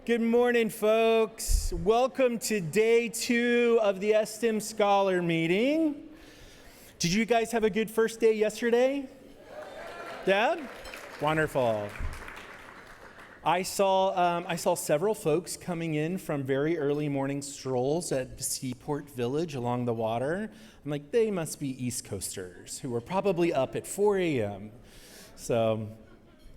Good morning, folks. Welcome to day 2 of the STEM Scholar Meeting. Did you guys have a good first day yesterday? Yeah? Wonderful. I saw several folks coming in from very early morning strolls at Seaport Village along the water. I'm like, they must be East Coasters who were probably up at 4 a.m. So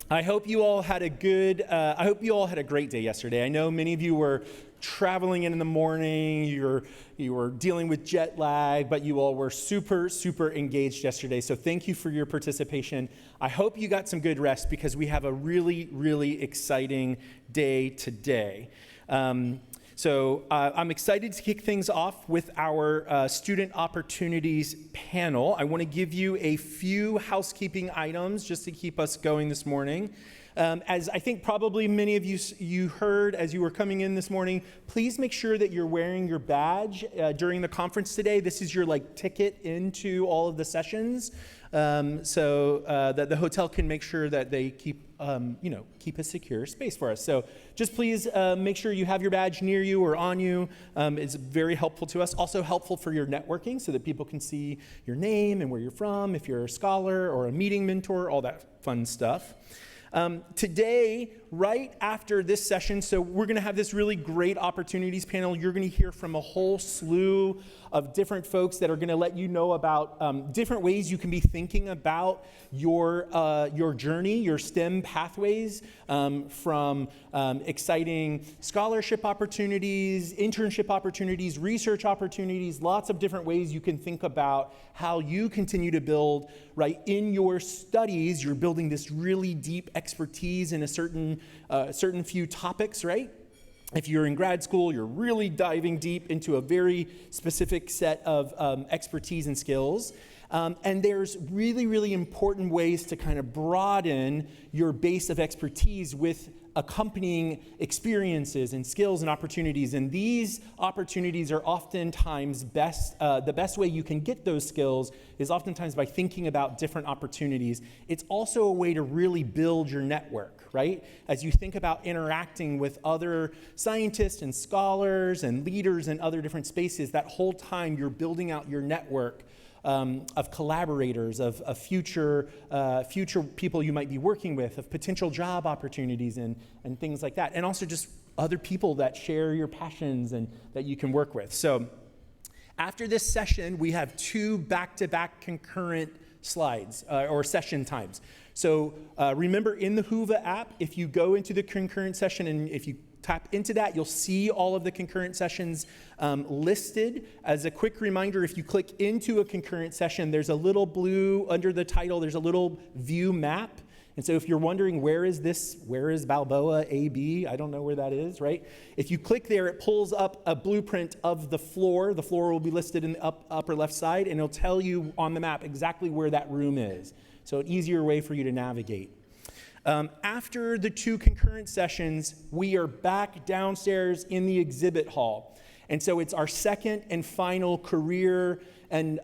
I hope you all had a great day yesterday. I know many of you were traveling in the morning, you were dealing with jet lag, but you all were super engaged yesterday. So thank you for your participation. I hope you got some good rest because we have a really exciting day today. So I'm excited to kick things off with our Student Opportunities panel. I want to give you a few housekeeping items just to keep us going this morning. As I think probably many of you heard as you were coming in this morning, please make sure that you're wearing your badge during the conference today. This is your ticket into all of the sessions, so that the hotel can make sure that they keep a secure space for us. So just please make sure you have your badge near you or on you. It's very helpful to us. Also helpful for your networking so that people can see your name and where you're from, if you're a scholar or a meeting mentor, all that fun stuff. Today, right after this session, so we're going to have this really great opportunities panel. You're going to hear from a whole slew of different folks that are going to let you know about different ways you can be thinking about your journey, your STEM pathways, from exciting scholarship opportunities, internship opportunities, research opportunities, lots of different ways you can think about how you continue to build, right, in your studies. You're building this really deep expertise in a certain few topics, right? If you're in grad school, you're really diving deep into a very specific set of expertise and skills. And there's really important ways to kind of broaden your base of expertise with accompanying experiences and skills and opportunities. And these opportunities are oftentimes the best way you can get those skills is oftentimes by thinking about different opportunities. It's also a way to really build your network, right? As you think about interacting with other scientists and scholars and leaders in other different spaces, that whole time you're building out your network of collaborators, of future people you might be working with, of potential job opportunities and things like that. And also just other people that share your passions and that you can work with. So after this session, we have 2 back-to-back concurrent slides or session times. So remember in the Whova app, if you go into the concurrent session and if you tap into that, you'll see all of the concurrent sessions listed. As a quick reminder, if you click into a concurrent session, there's a little blue, under the title, there's a little view map. And so if you're wondering, where is Balboa AB? I don't know where that is, right? If you click there, it pulls up a blueprint of the floor. The floor will be listed in the upper left side, and it'll tell you on the map exactly where that room is. So an easier way for you to navigate. After the 2 concurrent sessions, we are back downstairs in the exhibit hall. And so it's our second and final career and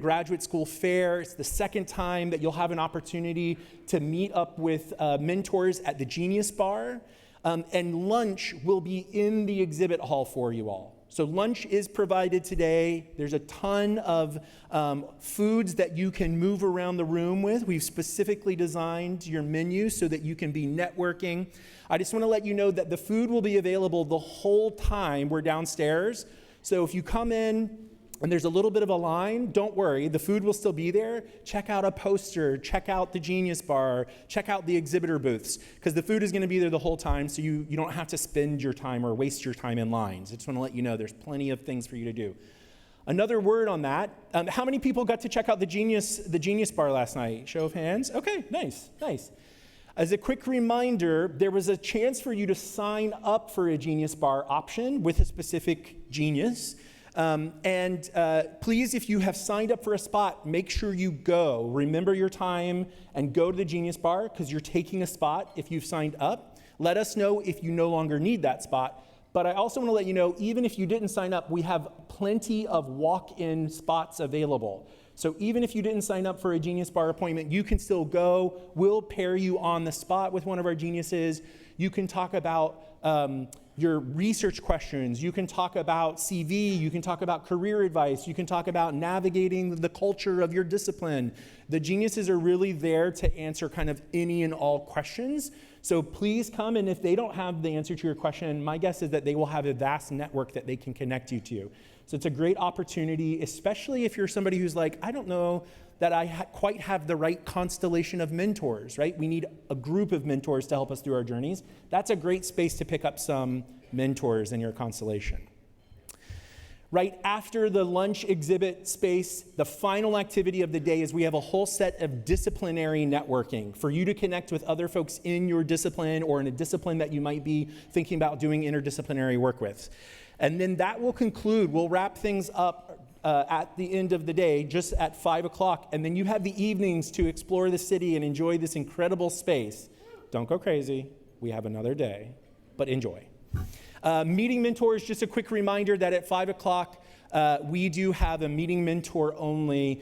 graduate school fair. It's the second time that you'll have an opportunity to meet up with mentors at the Genius Bar. And lunch will be in the exhibit hall for you all. So lunch is provided today. There's a ton of foods that you can move around the room with. We've specifically designed your menu so that you can be networking. I just want to let you know that the food will be available the whole time we're downstairs. So if you come in and there's a little bit of a line, don't worry, the food will still be there. Check out a poster, check out the Genius Bar, check out the exhibitor booths, because the food is going to be there the whole time, so you don't have to spend your time or waste your time in lines. I just want to let you know there's plenty of things for you to do. Another word on that, how many people got to check out the Genius Bar last night? Show of hands. Okay, nice. As a quick reminder, there was a chance for you to sign up for a Genius Bar option with a specific genius. Please, if you have signed up for a spot, make sure you go. Remember your time and go to the Genius Bar because you're taking a spot if you've signed up. Let us know if you no longer need that spot. But I also want to let you know, even if you didn't sign up, we have plenty of walk-in spots available. So even if you didn't sign up for a Genius Bar appointment, you can still go. We'll pair you on the spot with one of our geniuses. You can talk about your research questions. You can talk about CV. You can talk about career advice. You can talk about navigating the culture of your discipline. The geniuses are really there to answer kind of any and all questions. So please come, and if they don't have the answer to your question, my guess is that they will have a vast network that they can connect you to. So it's a great opportunity, especially if you're somebody who's like, I don't know that I quite have the right constellation of mentors, right? We need a group of mentors to help us through our journeys. That's a great space to pick up some mentors in your constellation. Right after the lunch exhibit space, the final activity of the day is we have a whole set of disciplinary networking for you to connect with other folks in your discipline or in a discipline that you might be thinking about doing interdisciplinary work with. And then that will conclude. We'll wrap things up at the end of the day, just at 5 o'clock. And then you have the evenings to explore the city and enjoy this incredible space. Don't go crazy. We have another day, but enjoy. Meeting mentors, just a quick reminder that at 5 o'clock, we do have a meeting mentor only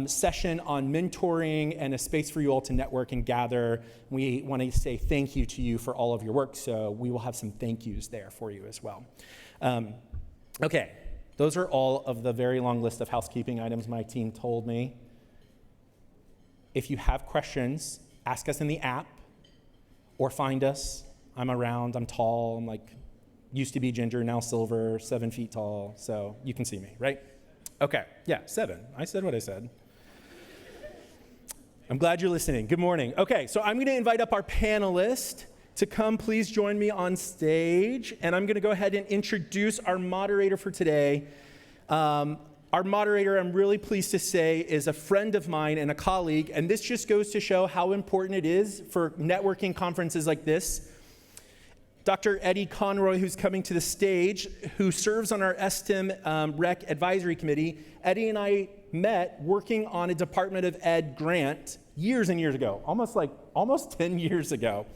session on mentoring and a space for you all to network and gather. We want to say thank you to you for all of your work, so we will have some thank yous there for you as well. Okay, those are all of the very long list of housekeeping items my team told me. If you have questions, ask us in the app or find us. I'm around, I'm tall, I'm like, used to be ginger, now silver, 7 feet tall, so you can see me, right? Okay, yeah, 7. I said what I said. I'm glad you're listening. Good morning. Okay, so I'm gonna invite up our panelist to come. Please join me on stage, and I'm gonna go ahead and introduce our moderator for today. Our moderator, I'm really pleased to say, is a friend of mine and a colleague, and this just goes to show how important it is for networking conferences like this. Dr. Eddy Conroy, who's coming to the stage, who serves on our STEMnetX Advisory Committee. Eddy and I met working on a Department of Ed grant years and years ago, almost 10 years ago.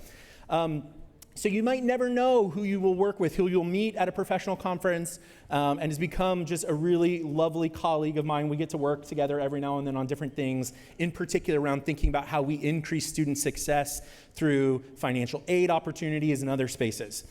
So you might never know who you will work with, who you'll meet at a professional conference, and has become just a really lovely colleague of mine. We get to work together every now and then on different things, in particular around thinking about how we increase student success through financial aid opportunities and other spaces.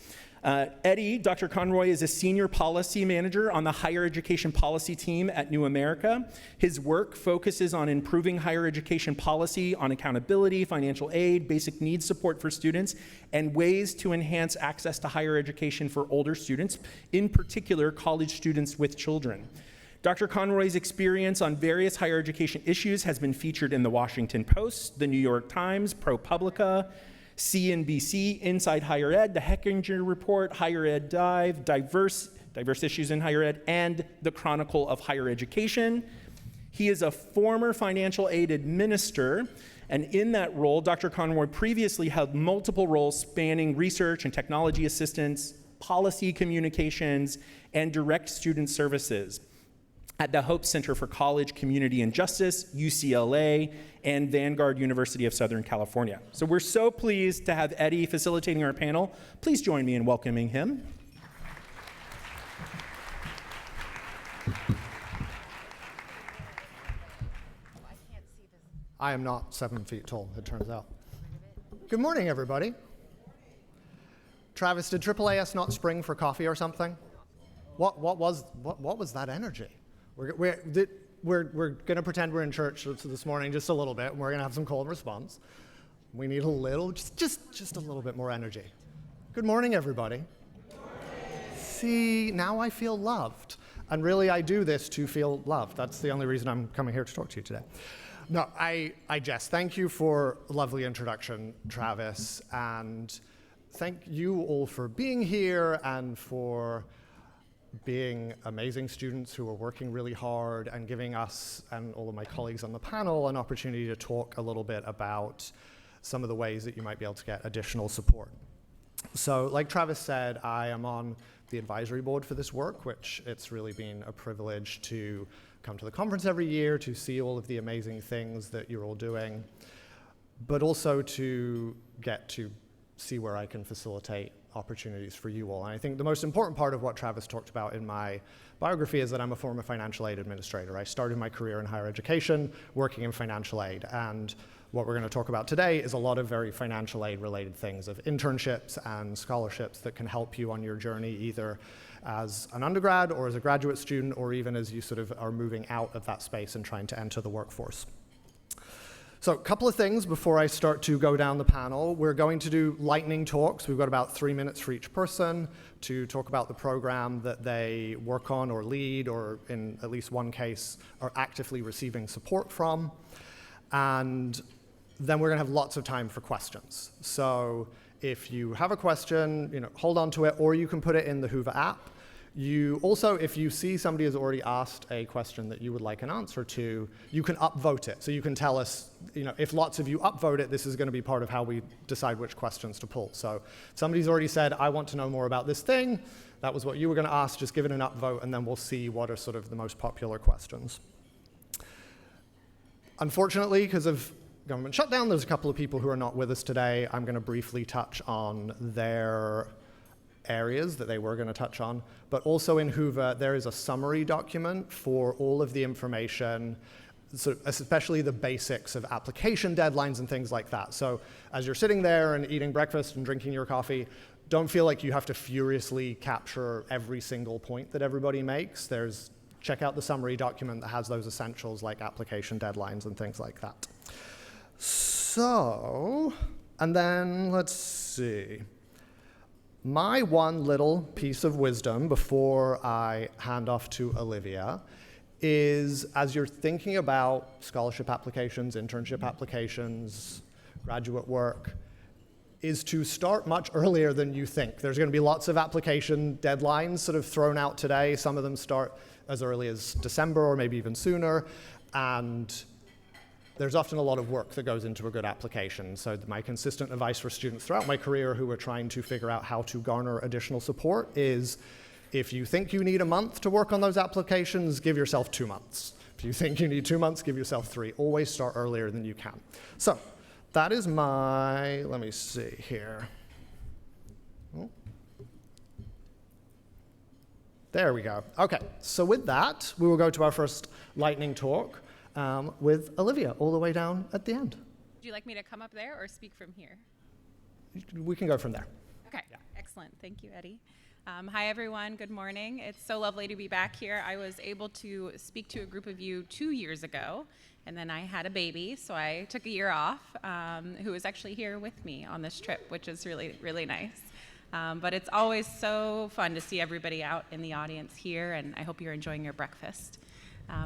Eddy, Dr. Conroy, is a senior policy manager on the higher education policy team at New America. His work focuses on improving higher education policy on accountability, financial aid, basic needs support for students, and ways to enhance access to higher education for older students, in particular college students with children. Dr. Conroy's experience on various higher education issues has been featured in the Washington Post, the New York Times, ProPublica, CNBC, Inside Higher Ed, the Hechinger Report, Higher Ed Dive, diverse issues in higher ed, and the Chronicle of Higher Education. He is a former financial aid administrator, and in that role, Dr. Conroy previously held multiple roles spanning research and technology assistance, policy communications, and direct student services at the Hope Center for College, Community, and Justice, UCLA, and Vanguard University of Southern California. So we're so pleased to have Eddy facilitating our panel. Please join me in welcoming him. I am not 7 feet tall, it turns out. Good morning, everybody. Travis, did AAAS not spring for coffee or something? What was that energy? We're going to pretend we're in church this morning just a little bit, and we're going to have some call and response. We need a little, just a little bit more energy. Good morning, everybody. Good morning. See, now I feel loved. And really, I do this to feel loved. That's the only reason I'm coming here to talk to you today. No, I jest. Thank you for a lovely introduction, Travis, and thank you all for being here and for being amazing students who are working really hard and giving us and all of my colleagues on the panel an opportunity to talk a little bit about some of the ways that you might be able to get additional support. So like Travis said, I am on the advisory board for this work, which it's really been a privilege to come to the conference every year, to see all of the amazing things that you're all doing, but also to get to see where I can facilitate opportunities for you all. And I think the most important part of what Travis talked about in my biography is that I'm a former financial aid administrator. I started my career in higher education working in financial aid, and what we're going to talk about today is a lot of very financial aid related things of internships and scholarships that can help you on your journey either as an undergrad or as a graduate student, or even as you sort of are moving out of that space and trying to enter the workforce. So a couple of things before I start to go down the panel. We're going to do lightning talks. We've got about 3 minutes for each person to talk about the program that they work on or lead, or in at least one case are actively receiving support from. And then we're going to have lots of time for questions. So if you have a question, hold on to it, or you can put it in the Hoover app. You also, if you see somebody has already asked a question that you would like an answer to, you can upvote it. So you can tell us, if lots of you upvote it, this is going to be part of how we decide which questions to pull. So somebody's already said, I want to know more about this thing. That was what you were going to ask. Just give it an upvote, and then we'll see what are sort of the most popular questions. Unfortunately, because of government shutdown, there's a couple of people who are not with us today. I'm going to briefly touch on their areas that they were going to touch on, but also in Hoover there is a summary document for all of the information, so especially the basics of application deadlines and things like that. So as you're sitting there and eating breakfast and drinking your coffee, don't feel like you have to furiously capture every single point that everybody makes. Check out the summary document that has those essentials like application deadlines and things like that. So, and then let's see. My one little piece of wisdom before I hand off to Olivia is, as you're thinking about scholarship applications, internship applications, graduate work, is to start much earlier than you think. There's going to be lots of application deadlines sort of thrown out today. Some of them start as early as December or maybe even sooner, and there's often a lot of work that goes into a good application. So my consistent advice for students throughout my career who are trying to figure out how to garner additional support is, if you think you need a month to work on those applications, give yourself 2 months. If you think you need 2 months, give yourself 3. Always start earlier than you can. So that is let me see here. Oh. There we go. Okay, so with that, we will go to our first lightning talk. With Olivia, all the way down at the end. Would you like me to come up there or speak from here? We can go from there. Okay, yeah. Excellent. Thank you, Eddie. Hi, everyone. Good morning. It's so lovely to be back here. I was able to speak to a group of you 2 years ago, and then I had a baby, so I took a year off, who was actually here with me on this trip, which is really, really nice. But it's always so fun to see everybody out in the audience here, and I hope you're enjoying your breakfast.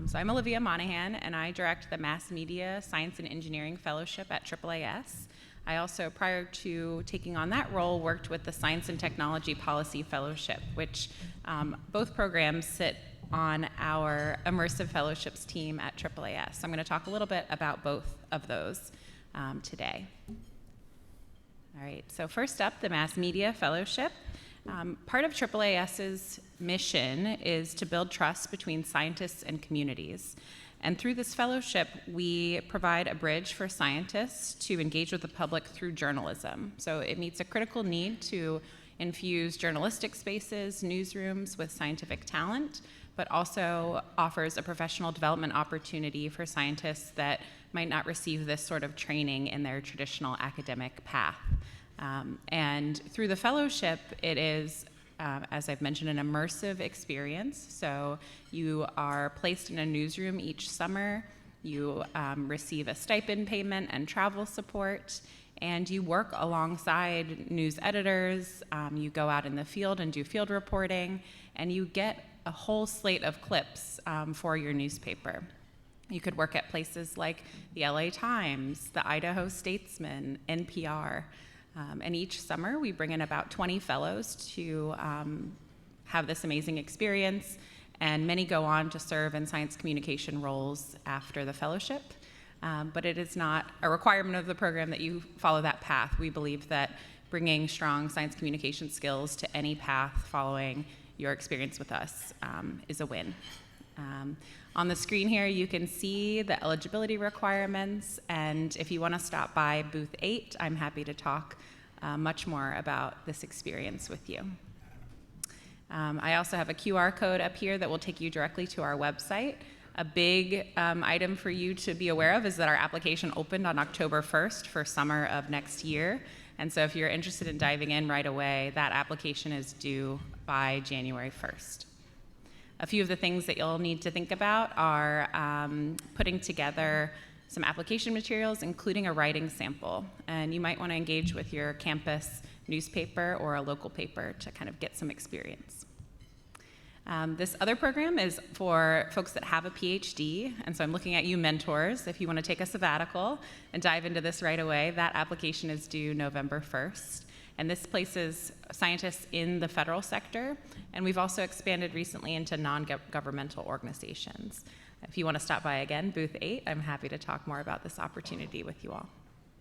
So I'm Olivia Monahan, and I direct the Mass Media Science and Engineering Fellowship at AAAS. I also, prior to taking on that role, worked with the Science and Technology Policy Fellowship, which both programs sit on our immersive fellowships team at AAAS. So I'm going to talk a little bit about both of those today. All right, so first up, the Mass Media Fellowship. Part of AAAS's mission is to build trust between scientists and communities. And through this fellowship, we provide a bridge for scientists to engage with the public through journalism. So it meets a critical need to infuse journalistic spaces, newsrooms with scientific talent, but also offers a professional development opportunity for scientists that might not receive this sort of training in their traditional academic path. And through the fellowship, it is, as I've mentioned, an immersive experience. So you are placed in a newsroom each summer, you receive a stipend payment and travel support, and you work alongside news editors. You go out in the field and do field reporting, and you get a whole slate of clips for your newspaper. You could work at places like the LA Times, the Idaho Statesman, NPR. And each summer, we bring in about 20 fellows to have this amazing experience, and many go on to serve in science communication roles after the fellowship. But it is not a requirement of the program that you follow that path. We believe that bringing strong science communication skills to any path following your experience with us is a win. On the screen here, you can see the eligibility requirements, and if you want to stop by booth 8, I'm happy to talk much more about this experience with you. I also have a QR code up here that will take you directly to our website. A big item for you to be aware of is that our application opened on October 1st for summer of next year. And so if you're interested in diving in right away, that application is due by January 1st. A few of the things that you'll need to think about are putting together some application materials, including a writing sample. And you might want to engage with your campus newspaper or a local paper to kind of get some experience. This other program is for folks that have a PhD, and so I'm looking at you mentors. If you want to take a sabbatical and dive into this right away, that application is due November 1st. And this places scientists in the federal sector, and we've also expanded recently into non-governmental organizations. If you want to stop by again, booth 8, I'm happy to talk more about this opportunity with you all.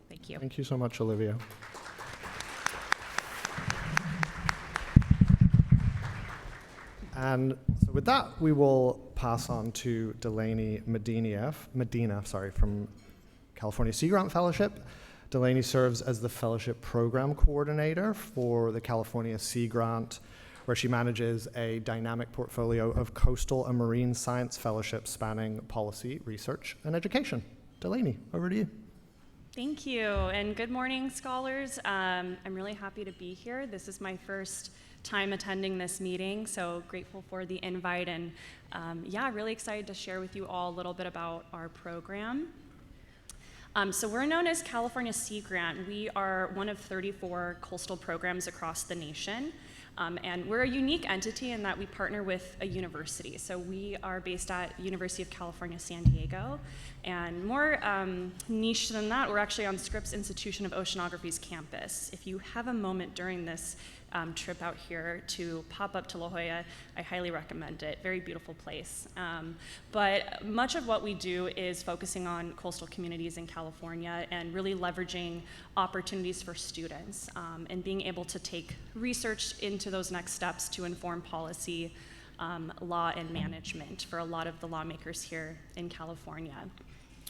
Thank you. Thank you so much, Olivia. And so with that, we will pass on to Delaney Medina from California Sea Grant Fellowship. Delaney serves as the fellowship program coordinator for the California Sea Grant, where she manages a dynamic portfolio of coastal and marine science fellowships spanning policy, research, and education. Delaney, over to you. Thank you, and good morning, scholars. I'm really happy to be here. This is my first time attending this meeting, so grateful for the invite, and really excited to share with you all a little bit about our program. So we're known as California Sea Grant. We are one of 34 coastal programs across the nation. And we're a unique entity in that we partner with a university. So we are based at University of California, San Diego. And more niche than that, we're actually on Scripps Institution of Oceanography's campus. If you have a moment during this trip out here to pop up to La Jolla, I highly recommend it. Very beautiful place. But much of what we do is focusing on coastal communities in California and really leveraging opportunities for students and being able to take research into those next steps to inform policy, law, and management for a lot of the lawmakers here in California.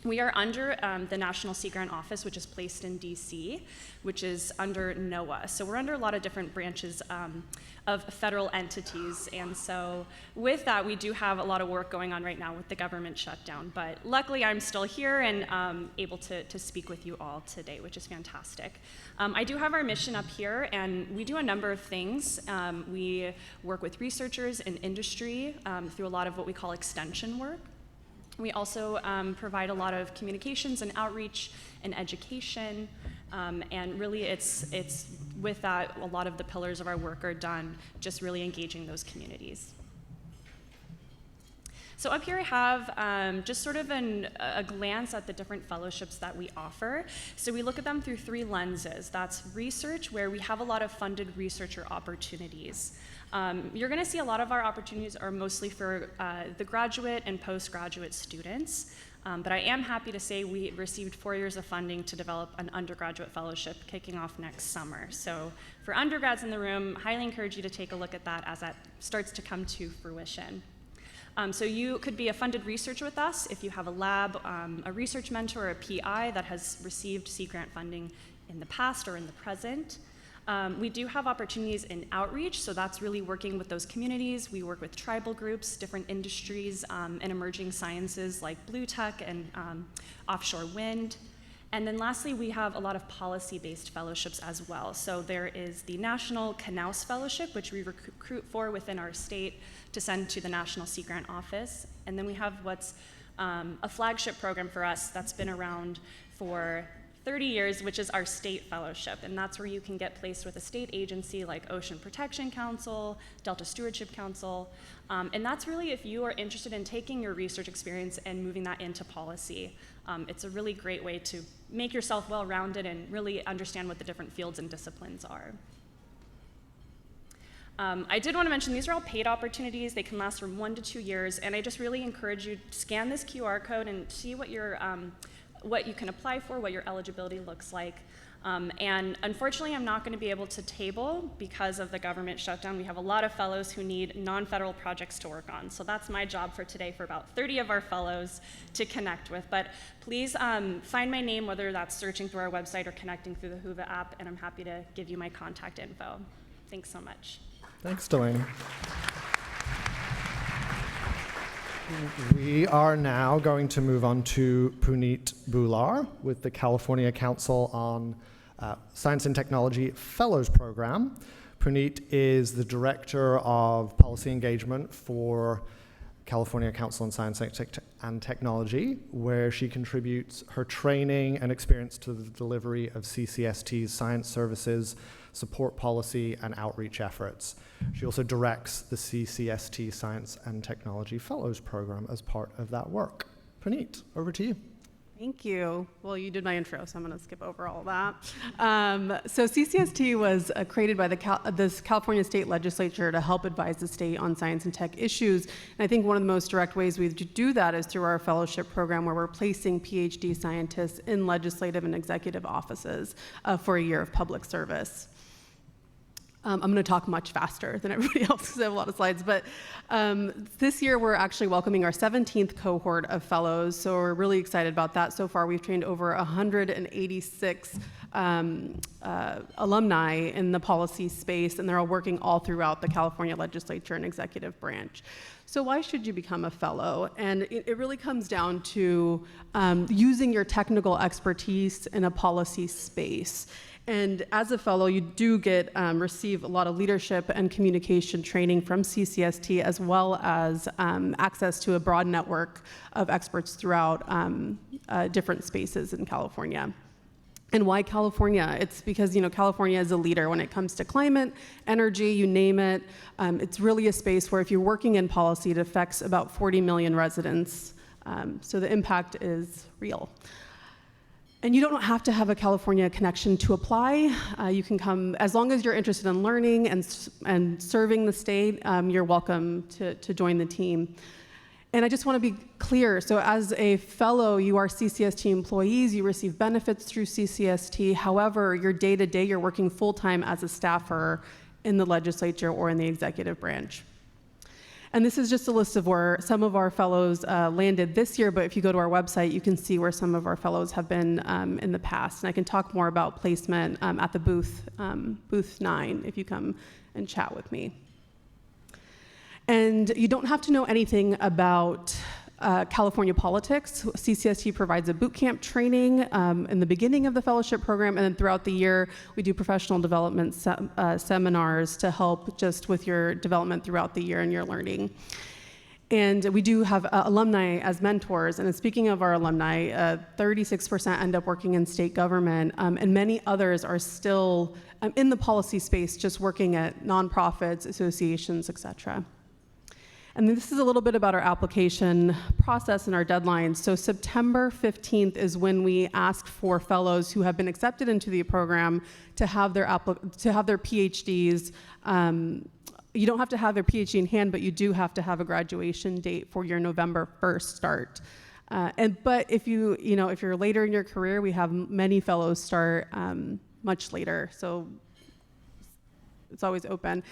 We are under the National Sea Grant Office, which is placed in DC, which is under NOAA. So we're under a lot of different branches of federal entities. And so with that, we do have a lot of work going on right now with the government shutdown. But luckily, I'm still here and able to speak with you all today, which is fantastic. I do have our mission up here, and we do a number of things. We work with researchers and industry through a lot of what we call extension work. We also provide a lot of communications and outreach and education, and really it's with that, a lot of the pillars of our work are done just really engaging those communities. So up here I have just sort of a glance at the different fellowships that we offer. So we look at them through 3 lenses. That's research, where we have a lot of funded researcher opportunities. You're going to see a lot of our opportunities are mostly for the graduate and postgraduate students, but I am happy to say we received 4 years of funding to develop an undergraduate fellowship kicking off next summer. So for undergrads in the room, highly encourage you to take a look at that as that starts to come to fruition. So you could be a funded researcher with us if you have a lab, a research mentor, or a PI that has received Sea Grant funding in the past or in the present. We do have opportunities in outreach, so that's really working with those communities. We work with tribal groups, different industries, and emerging sciences like blue tech and offshore wind. And then lastly, we have a lot of policy-based fellowships as well. So there is the National Knaus Fellowship, which we recruit for within our state to send to the National Sea Grant Office. And then we have what's a flagship program for us that's been around for 30 years, which is our state fellowship. And that's where you can get placed with a state agency like Ocean Protection Council, Delta Stewardship Council. And that's really if you are interested in taking your research experience and moving that into policy. It's a really great way to make yourself well-rounded and really understand what the different fields and disciplines are. I did want to mention these are all paid opportunities. They can last from 1 to 2 years, and I just really encourage you to scan this QR code and see what your what you can apply for, what your eligibility looks like. And unfortunately, I'm not going to be able to table because of the government shutdown. We have a lot of fellows who need non-federal projects to work on. So that's my job for today for about 30 of our fellows to connect with. But please find my name, whether that's searching through our website or connecting through the Whova app, and I'm happy to give you my contact info. Thanks so much. Thanks, Delaney. We are now going to move on to Puneet Bular with the California Council on Science and Technology Fellows Program. Puneet is the Director of Policy Engagement for California Council on Science and Technology, where she contributes her training and experience to the delivery of CCST's science services, support policy, and outreach efforts. She also directs the CCST Science and Technology Fellows Program as part of that work. Puneet, over to you. Thank you. Well, you did my intro, so I'm going to skip over all of that. So CCST was created by the California State Legislature to help advise the state on science and tech issues. And I think one of the most direct ways we do that is through our fellowship program, where we're placing PhD scientists in legislative and executive offices for a year of public service. I'm going to talk much faster than everybody else because I have a lot of slides, but this year we're actually welcoming our 17th cohort of fellows, so we're really excited about that. So far we've trained over 186 alumni in the policy space, and they're all working all throughout the California legislature and executive branch. So why should you become a fellow? And it really comes down to using your technical expertise in a policy space. And as a fellow, you do get receive a lot of leadership and communication training from CCST, as well as access to a broad network of experts throughout different spaces in California. And why California? It's because, California is a leader when it comes to climate, energy, you name it. It's really a space where if you're working in policy, it affects about 40 million residents. So the impact is real. And you don't have to have a California connection to apply. You can come, as long as you're interested in learning and serving the state, you're welcome to join the team. And I just want to be clear, so as a fellow, you are CCST employees, you receive benefits through CCST. However, your day-to-day, you're working full-time as a staffer in the legislature or in the executive branch. And this is just a list of where some of our fellows landed this year, but if you go to our website, you can see where some of our fellows have been in the past. And I can talk more about placement at the booth 9, if you come and chat with me. And you don't have to know anything about California politics. CCST provides a boot camp training in the beginning of the fellowship program, and then throughout the year, we do professional development seminars to help just with your development throughout the year and your learning. And we do have alumni as mentors, and speaking of our alumni, 36% end up working in state government, and many others are still in the policy space, just working at nonprofits, associations, et cetera. And this is a little bit about our application process and our deadlines. So September 15th is when we ask for fellows who have been accepted into the program to have their PhDs. You don't have to have a PhD in hand, but you do have to have a graduation date for your November 1st start. But if you're later in your career, we have many fellows start much later. So it's always open.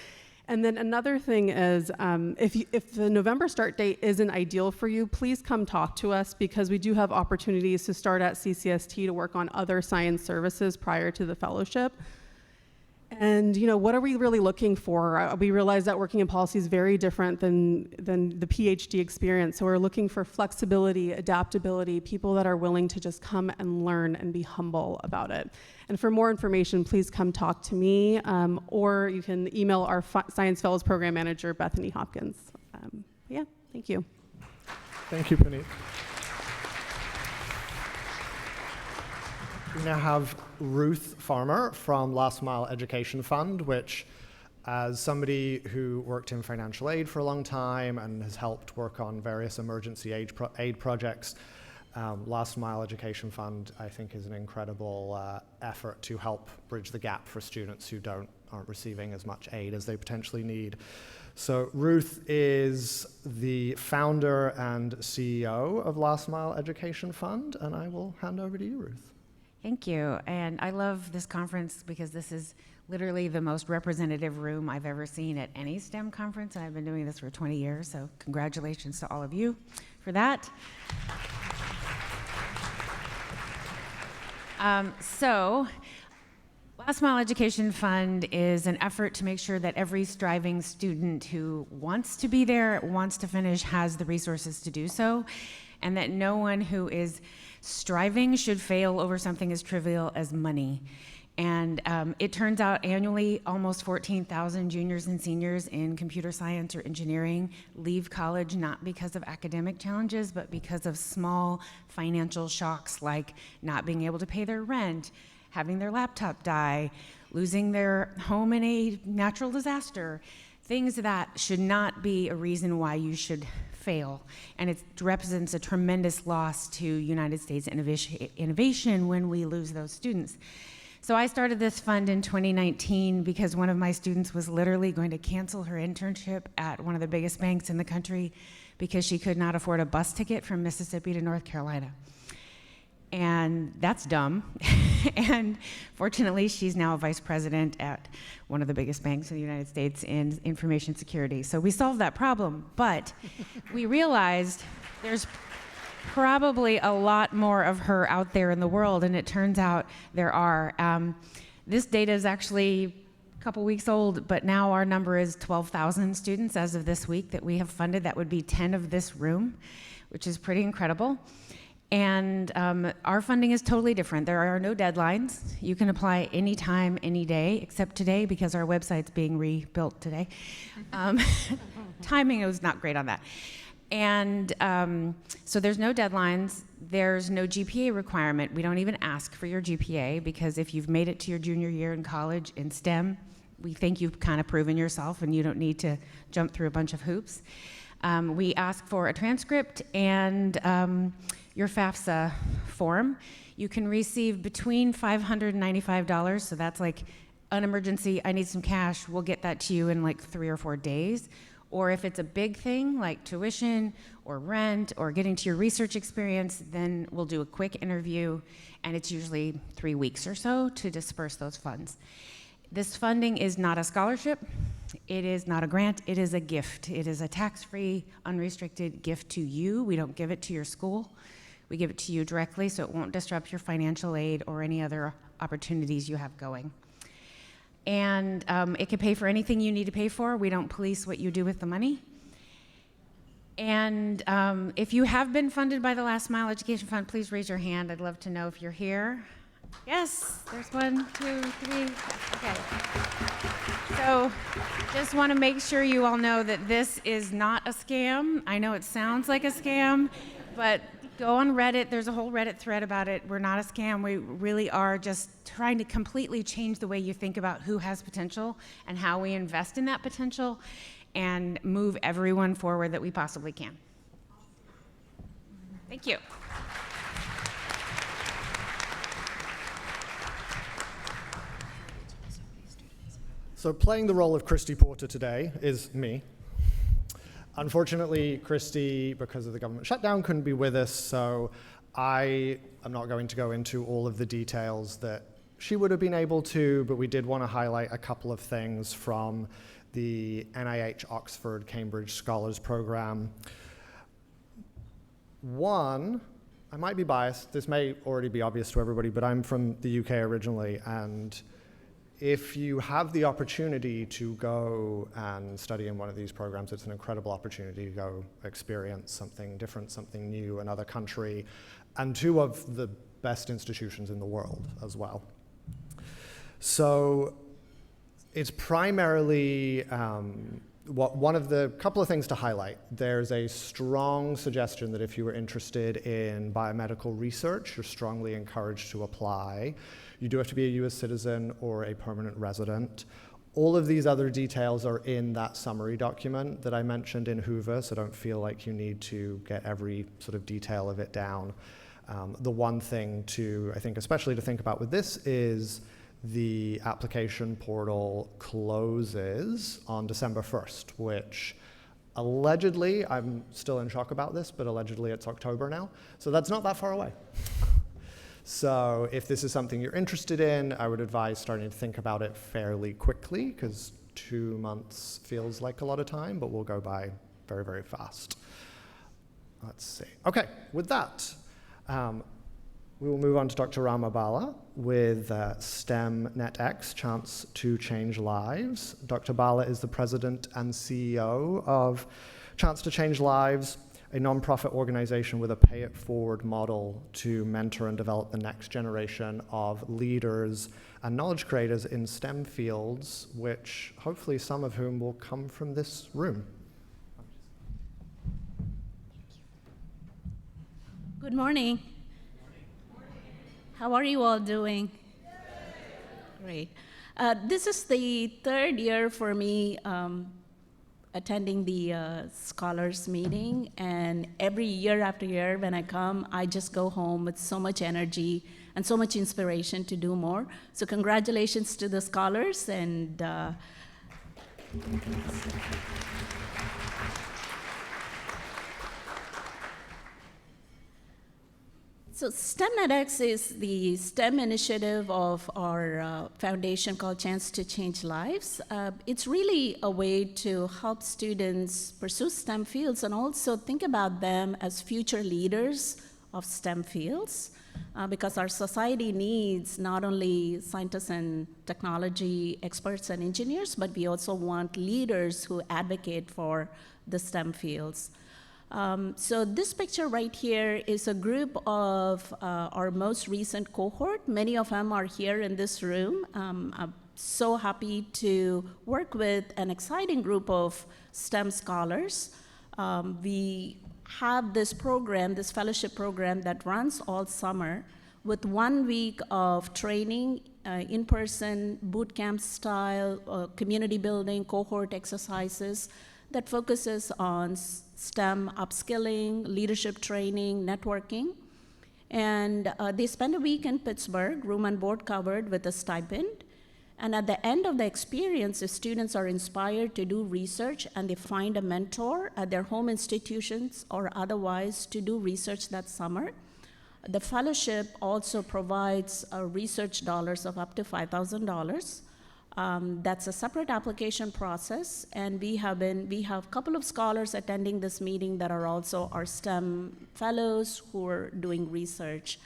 And then another thing is, if the November start date isn't ideal for you, please come talk to us, because we do have opportunities to start at CCST to work on other science services prior to the fellowship. And what are we really looking for? We realize that working in policy is very different than the PhD experience. So we're looking for flexibility, adaptability, people that are willing to just come and learn and be humble about it. And for more information, please come talk to me, or you can email our Science Fellows Program Manager, Bethany Hopkins. Yeah, thank you. Thank you, Puneet. We now have Ruth Farmer from Last Mile Education Fund, which, as somebody who worked in financial aid for a long time and has helped work on various emergency aid projects, Last Mile Education Fund, I think, is an incredible effort to help bridge the gap for students who aren't receiving as much aid as they potentially need. So Ruth is the founder and CEO of Last Mile Education Fund, and I will hand over to you, Ruth. Thank you. And I love this conference because this is literally the most representative room I've ever seen at any STEM conference. And I've been doing this for 20 years, so congratulations to all of you for that. Last Mile Education Fund is an effort to make sure that every striving student who wants to be there, wants to finish, has the resources to do so, and that no one who is striving should fail over something as trivial as money. And it turns out annually almost 14,000 juniors and seniors in computer science or engineering leave college not because of academic challenges, but because of small financial shocks like not being able to pay their rent, having their laptop die, losing their home in a natural disaster, things that should not be a reason why you should fail. And it represents a tremendous loss to United States innovation when we lose those students. So I started this fund in 2019 because one of my students was literally going to cancel her internship at one of the biggest banks in the country because she could not afford a bus ticket from Mississippi to North Carolina. And that's dumb. And fortunately, she's now a vice president at one of the biggest banks in the United States in information security. So we solved that problem, but we realized there's probably a lot more of her out there in the world, and it turns out there are. This data is actually a couple weeks old, but now our number is 12,000 students as of this week that we have funded. That would be 10 of this room, which is pretty incredible. And our funding is totally different. There are no deadlines. You can apply anytime, any day, except today because our website's being rebuilt today. Timing was not great on that. And so there's no deadlines. There's no GPA requirement. We don't even ask for your GPA because if you've made it to your junior year in college in STEM, we think you've kind of proven yourself and you don't need to jump through a bunch of hoops. We ask for a transcript and your FAFSA form. You can receive between $595, so that's like an emergency, I need some cash, we'll get that to you in like 3 or 4 days. Or if it's a big thing like tuition or rent or getting to your research experience, then we'll do a quick interview, and it's usually 3 weeks or so to disperse those funds. This funding is not a scholarship, it is not a grant, it is a gift. It is a tax-free, unrestricted gift to you. We don't give it to your school. We give it to you directly so it won't disrupt your financial aid or any other opportunities you have going. And it can pay for anything you need to pay for. We don't police what you do with the money. And if you have been funded by the Last Mile Education Fund, please raise your hand. I'd love to know if you're here. Yes, there's 1, 2, 3. Okay. So just want to make sure you all know that this is not a scam. I know it sounds like a scam, but go on Reddit. There's a whole Reddit thread about it. We're not a scam. We really are just trying to completely change the way you think about who has potential and how we invest in that potential and move everyone forward that we possibly can. Thank you. So playing the role of Christy Porter today is me. Unfortunately, Christy, because of the government shutdown, couldn't be with us, so I am not going to go into all of the details that she would have been able to, but we did want to highlight a couple of things from the NIH Oxford Cambridge Scholars Program. One, I might be biased, this may already be obvious to everybody, but I'm from the UK originally, and if you have the opportunity to go and study in one of these programs, it's an incredible opportunity to go experience something different, something new, another country, and 2 of the best institutions in the world as well. So it's primarily one of the couple of things to highlight. There's a strong suggestion that if you were interested in biomedical research, you're strongly encouraged to apply. You do have to be a US citizen or a permanent resident. All of these other details are in that summary document that I mentioned in Hoover, so don't feel like you need to get every sort of detail of it down. The one thing I think especially to think about with this is the application portal closes on December 1st, which allegedly, I'm still in shock about this, but allegedly it's October now, so that's not that far away. So if this is something you're interested in, I would advise starting to think about it fairly quickly, because 2 months feels like a lot of time, but will go by very, very fast. Let's see. Okay, with that, we will move on to Dr. Rama Bala with STEMnetX, Chance to Change Lives. Dr. Bala is the president and CEO of Chance to Change Lives, a nonprofit organization with a pay-it-forward model to mentor and develop the next generation of leaders and knowledge creators in STEM fields, which hopefully some of whom will come from this room. Good morning. How are you all doing? Great. This is the third year for me attending the scholars meeting, and every year after year when I come, I just go home with so much energy and so much inspiration to do more. So congratulations to the scholars, and so STEMnetX is the STEM initiative of our foundation called Chance to Change Lives. It's really a way to help students pursue STEM fields and also think about them as future leaders of STEM fields, because our society needs not only scientists and technology experts and engineers, but we also want leaders who advocate for the STEM fields. So this picture right here is a group of our most recent cohort. Many of them are here in this room. I'm so happy to work with an exciting group of STEM scholars. We have this program, this fellowship program that runs all summer with 1 week of training, in-person boot camp style, community building, cohort exercises that focuses on STEM upskilling, leadership training, networking. And they spend a week in Pittsburgh, room and board covered with a stipend. And at the end of the experience, the students are inspired to do research, and they find a mentor at their home institutions or otherwise to do research that summer. The fellowship also provides research dollars of up to $5,000. That's a separate application process, and we have a couple of scholars attending this meeting that are also our STEM fellows who are doing research.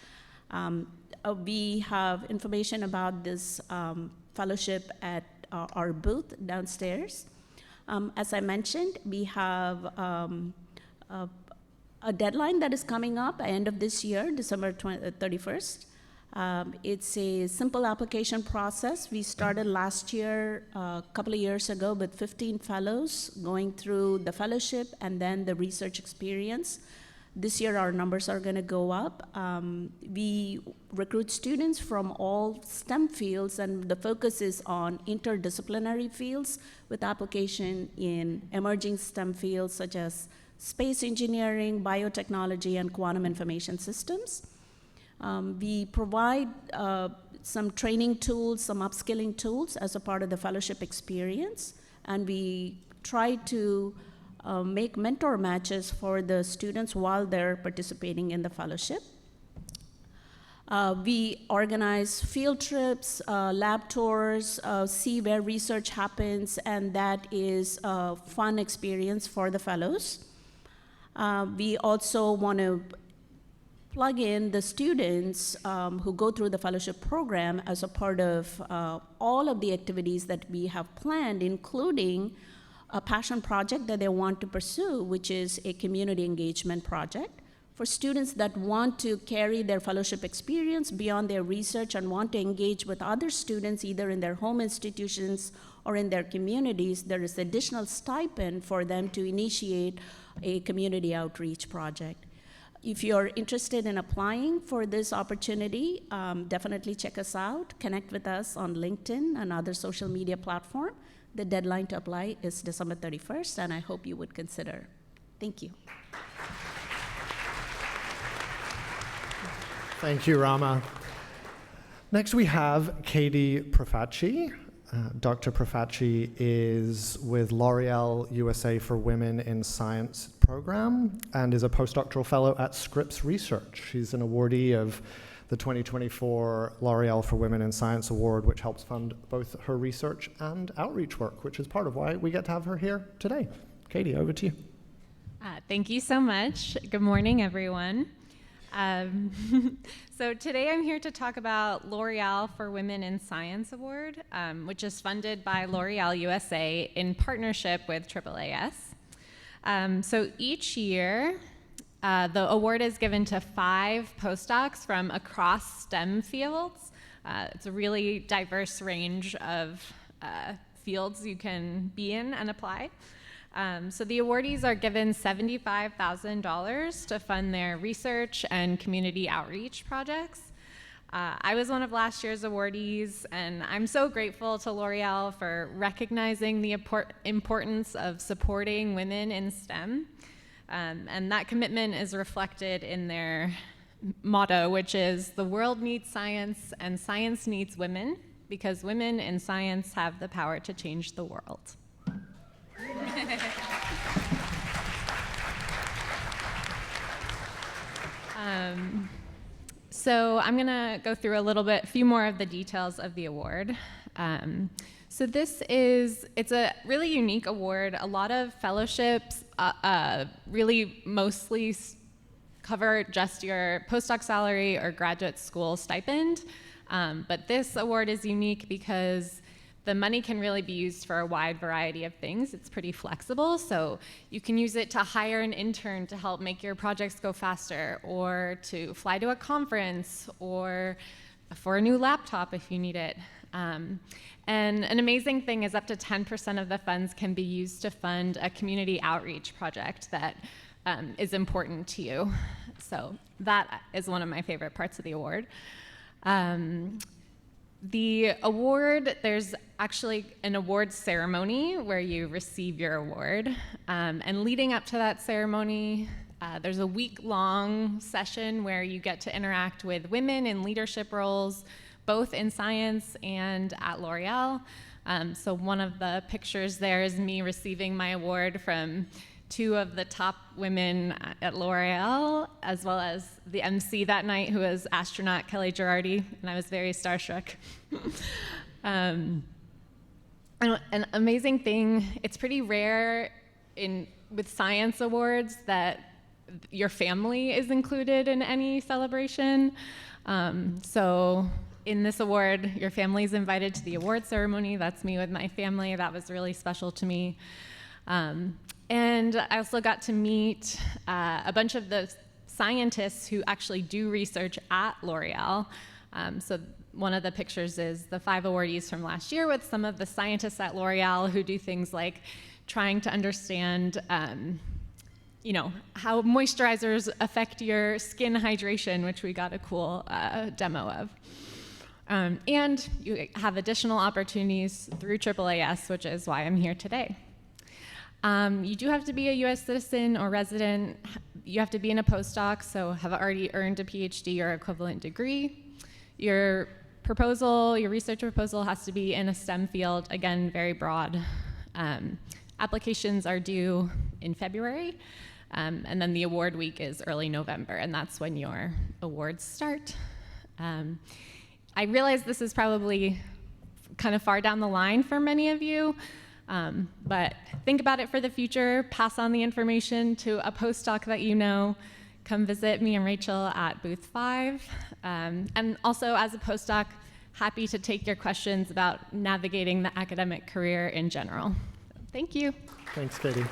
We have information about this fellowship at our booth downstairs. As I mentioned, we have a deadline that is coming up at the end of this year, December 31st. It's a simple application process. We started last year, a couple of years ago, with 15 fellows going through the fellowship and then the research experience. This year, our numbers are going to go up. We recruit students from all STEM fields, and the focus is on interdisciplinary fields with application in emerging STEM fields such as space engineering, biotechnology, and quantum information systems. We provide some training tools, some upskilling tools as a part of the fellowship experience, and we try to make mentor matches for the students while they're participating in the fellowship. We organize field trips, lab tours, see where research happens, and that is a fun experience for the fellows. We also want to plug in the students who go through the fellowship program as a part of all of the activities that we have planned, including a passion project that they want to pursue, which is a community engagement project. For students that want to carry their fellowship experience beyond their research and want to engage with other students either in their home institutions or in their communities, there is additional stipend for them to initiate a community outreach project. If you're interested in applying for this opportunity, definitely check us out. Connect with us on LinkedIn and other social media platforms. The deadline to apply is December 31st, and I hope you would consider. Thank you. Thank you, Rama. Next, we have Katie Profacci. Dr. Profacci is with L'Oreal USA for Women in Science program and is a postdoctoral fellow at Scripps Research. She's an awardee of the 2024 L'Oreal for Women in Science Award, which helps fund both her research and outreach work, which is part of why we get to have her here today. Katie, over to you. Thank you so much. Good morning, everyone. So today I'm here to talk about L'Oreal for Women in Science Award, which is funded by L'Oreal USA in partnership with AAAS. So each year, the award is given to 5 postdocs from across STEM fields. It's a really diverse range of fields you can be in and apply. So the awardees are given $75,000 to fund their research and community outreach projects. I was one of last year's awardees, and I'm so grateful to L'Oreal for recognizing the importance of supporting women in STEM. And that commitment is reflected in their motto, which is, "The world needs science, and science needs women, because women in science have the power to change the world." So I'm going to go through a few more of the details of the award. So it's a really unique award. A lot of fellowships really mostly cover just your postdoc salary or graduate school stipend. But this award is unique because the money can really be used for a wide variety of things. It's pretty flexible, so you can use it to hire an intern to help make your projects go faster, or to fly to a conference, or for a new laptop if you need it. And an amazing thing is up to 10% of the funds can be used to fund a community outreach project that is important to you. So that is one of my favorite parts of the award. The award, there's actually an award ceremony where you receive your award. And leading up to that ceremony, there's a week-long session where you get to interact with women in leadership roles, both in science and at L'Oreal. So one of the pictures there is me receiving my award from 2 of the top women at L'Oreal, as well as the MC that night, who was astronaut Kelly Girardi, and I was very starstruck. And an amazing thing, it's pretty rare with science awards that your family is included in any celebration. So in this award, your family is invited to the award ceremony. That's me with my family. That was really special to me. And I also got to meet a bunch of the scientists who actually do research at L'Oreal. So one of the pictures is the 5 awardees from last year with some of the scientists at L'Oreal who do things like trying to understand how moisturizers affect your skin hydration, which we got a cool demo of. And you have additional opportunities through AAAS, which is why I'm here today. You do have to be a US citizen or resident. You have to be in a postdoc, so have already earned a PhD or equivalent degree. Your research proposal has to be in a STEM field, again, very broad. Applications are due in February, and then the award week is early November, and that's when your awards start. I realize this is probably kind of far down the line for many of you, but think about it for the future. Pass on the information to a postdoc that you know. Come visit me and Rachel at booth 5. And also, as a postdoc, happy to take your questions about navigating the academic career in general. Thank you. Thanks, Katie.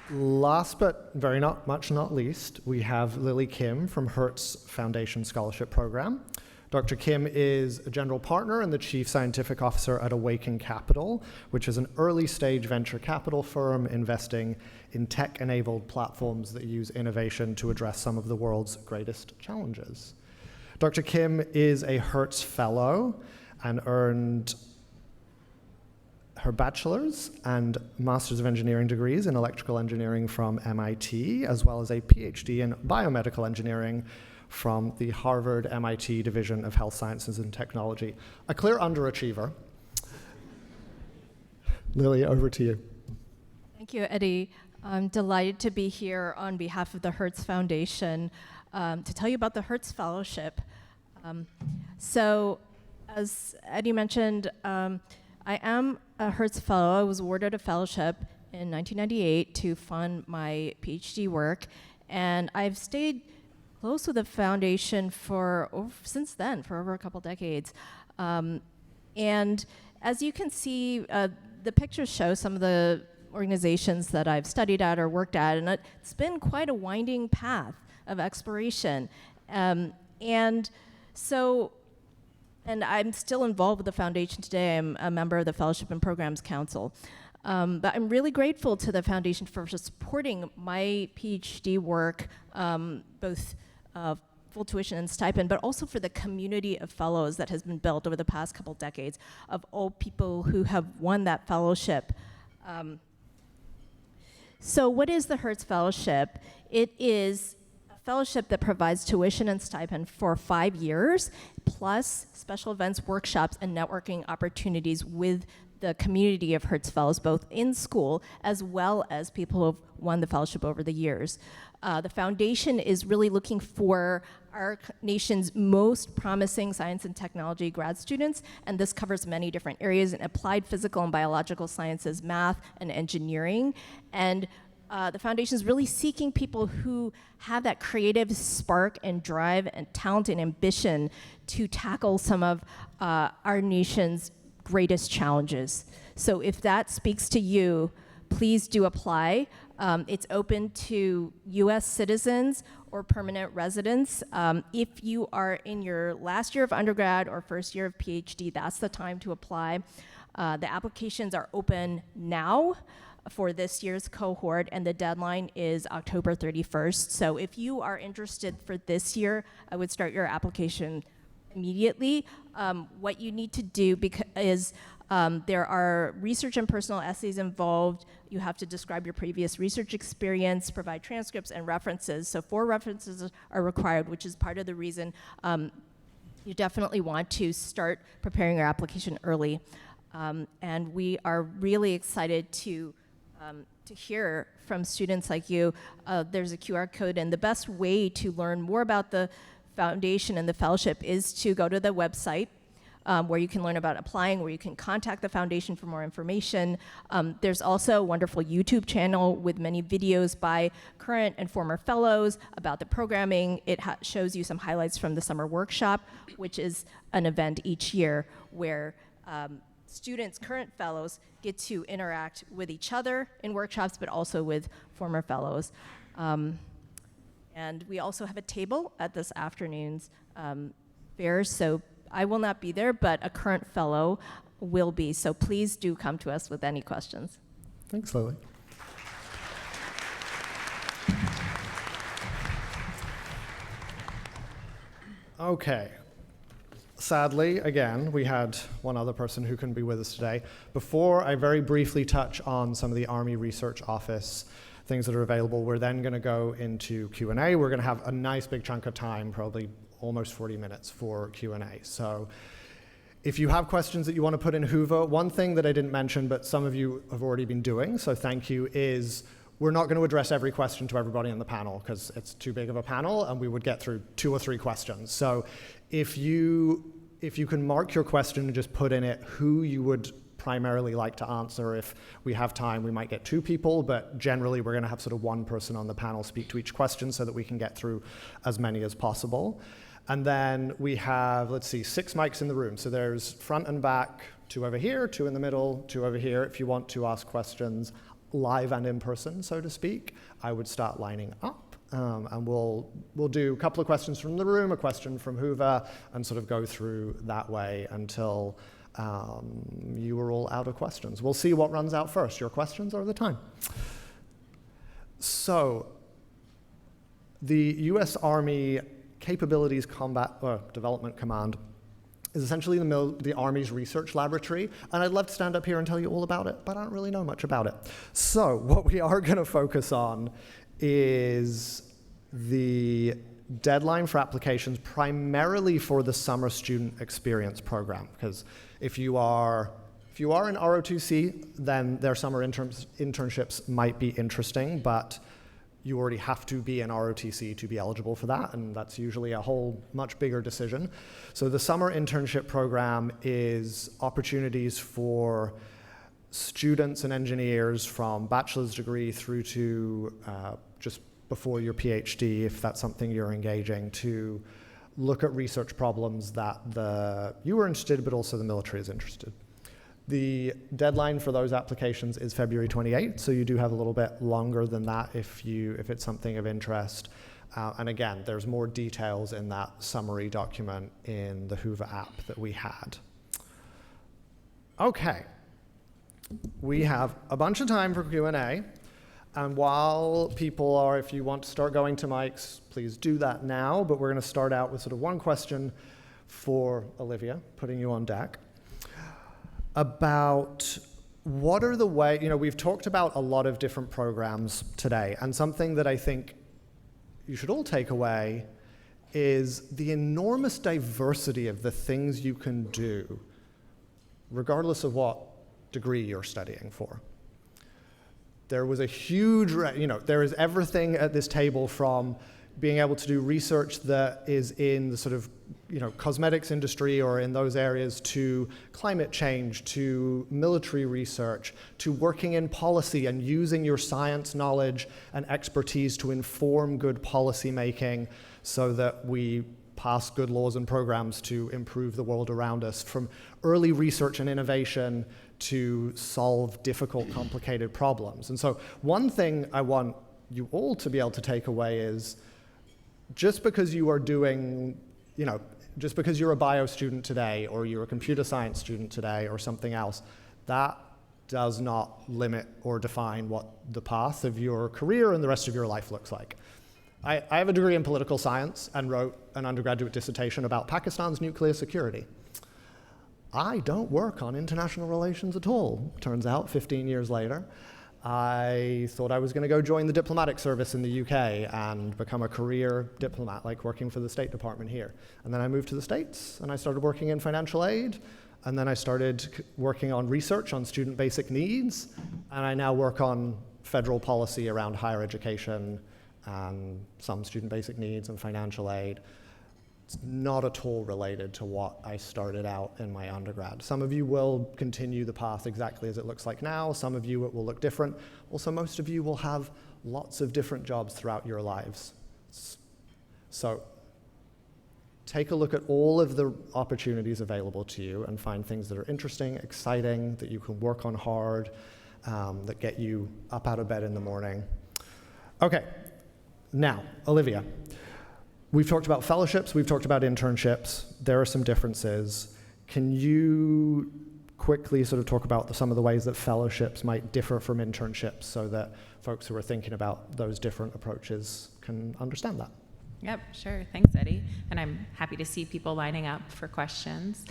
Last but very not least, we have Lily Kim from Hertz Foundation Scholarship Program. Dr. Kim is a general partner and the chief scientific officer at Awaken Capital, which is an early-stage venture capital firm investing in tech-enabled platforms that use innovation to address some of the world's greatest challenges. Dr. Kim is a Hertz Fellow and earned her bachelor's and master's of engineering degrees in electrical engineering from MIT, as well as a PhD in biomedical engineering from the Harvard MIT Division of Health Sciences and Technology. A clear underachiever. Lily, over to you. Thank you, Eddie. I'm delighted to be here on behalf of the Hertz Foundation to tell you about the Hertz Fellowship. So, as Eddy mentioned, I am a Hertz Fellow. I was awarded a fellowship in 1998 to fund my PhD work, and I've stayed close with the foundation since then, for over a couple decades. And as you can see, the pictures show some of the organizations that I've studied at or worked at, and it's been quite a winding path of exploration. And I'm still involved with the foundation today. I'm a member of the Fellowship and Programs Council. But I'm really grateful to the foundation for supporting my PhD work, both full tuition and stipend, but also for the community of fellows that has been built over the past couple decades of all people who have won that fellowship. So what is the Hertz Fellowship? It is a fellowship that provides tuition and stipend for 5 years, plus special events, workshops, and networking opportunities with the community of Hertz Fellows, both in school as well as people who have won the fellowship over the years. The foundation is really looking for our nation's most promising science and technology grad students, and this covers many different areas in applied physical and biological sciences, math, and engineering. And the foundation is really seeking people who have that creative spark and drive and talent and ambition to tackle some of our nation's greatest challenges. So if that speaks to you, please do apply. It's open to US citizens or permanent residents. If you are in your last year of undergrad or first year of PhD, that's the time to apply. The applications are open now for this year's cohort, and the deadline is October 31st. So if you are interested for this year, I would start your application immediately. What you need to do is there are research and personal essays involved. You have to describe your previous research experience, provide transcripts and references. So 4 references are required, which is part of the reason you definitely want to start preparing your application early. And we are really excited to hear from students like you. There's a QR code, and the best way to learn more about the foundation and the fellowship is to go to the website where you can learn about applying, where you can contact the foundation for more information. There's also a wonderful YouTube channel with many videos by current and former fellows about the programming. It shows you some highlights from the summer workshop, which is an event each year where students, current fellows, get to interact with each other in workshops, but also with former fellows. And we also have a table at this afternoon's fair, so I will not be there, but a current fellow will be. So please do come to us with any questions. Thanks, Lily. Okay. Sadly, again, we had one other person who couldn't be with us today. Before I very briefly touch on some of the Army Research Office things that are available, we're then going to go into Q&A. We're going to have a nice big chunk of time, probably almost 40 minutes for Q&A. So if you have questions that you want to put in Hoover, one thing that I didn't mention, but some of you have already been doing, so thank you, is we're not going to address every question to everybody on the panel because it's too big of a panel and we would get through 2 or 3 questions. So if you can mark your question and just put in it who you would primarily like to answer. If we have time, we might get 2 people, but generally we're going to have sort of 1 person on the panel speak to each question so that we can get through as many as possible. And then we have, 6 mics in the room. So there's front and back, 2 over here, 2 in the middle, 2 over here. If you want to ask questions live and in person, so to speak, I would start lining up. And we'll do a couple of questions from the room, a question from Hoover, and sort of go through that way until you are all out of questions. We'll see what runs out first, your questions or the time. So the U.S. Army Capabilities Development Command is essentially the Army's research laboratory, and I'd love to stand up here and tell you all about it, but I don't really know much about it. So what we are going to focus on is the deadline for applications primarily for the Summer Student Experience Program, because if you are If you are in ROTC, then their summer internships might be interesting, but you already have to be in ROTC to be eligible for that, and that's usually a whole much bigger decision. So the summer internship program is opportunities for students and engineers from bachelor's degree through to just before your PhD, if that's something you're engaging, to look at research problems that you were interested in, but also the military is interested. The deadline for those applications is February 28th, so you do have a little bit longer than that if it's something of interest. And again, there's more details in that summary document in the Hoover app that we had. Okay, we have a bunch of time for Q&A. And while people are, if you want to start going to mics, please do that now. But we're going to start out with sort of one question for Olivia, putting you on deck, about what are the ways, we've talked about a lot of different programs today, and something that I think you should all take away is the enormous diversity of the things you can do, regardless of what degree you're studying for. There was a huge, there is everything at this table from being able to do research that is in the sort of, cosmetics industry or in those areas, to climate change, to military research, to working in policy and using your science knowledge and expertise to inform good policy making so that we pass good laws and programs to improve the world around us, from early research and innovation to solve difficult, complicated problems. And so one thing I want you all to be able to take away is, just because you are doing, just because you're a bio student today, or you're a computer science student today, or something else, that does not limit or define what the path of your career and the rest of your life looks like. I have a degree in political science and wrote an undergraduate dissertation about Pakistan's nuclear security. I don't work on international relations at all, turns out, 15 years later. I thought I was going to go join the diplomatic service in the UK and become a career diplomat, like working for the State Department here. And then I moved to the States, and I started working in financial aid, and then I started working on research on student basic needs, and I now work on federal policy around higher education and some student basic needs and financial aid. It's not at all related to what I started out in my undergrad. Some of you will continue the path exactly as it looks like now. Some of you, it will look different. Also, most of you will have lots of different jobs throughout your lives. So take a look at all of the opportunities available to you and find things that are interesting, exciting, that you can work on hard, that get you up out of bed in the morning. Okay, now, Olivia. We've talked about fellowships, we've talked about internships. There are some differences. Can you quickly sort of talk about some of the ways that fellowships might differ from internships so that folks who are thinking about those different approaches can understand that? Yep, sure. Thanks, Eddie. And I'm happy to see people lining up for questions.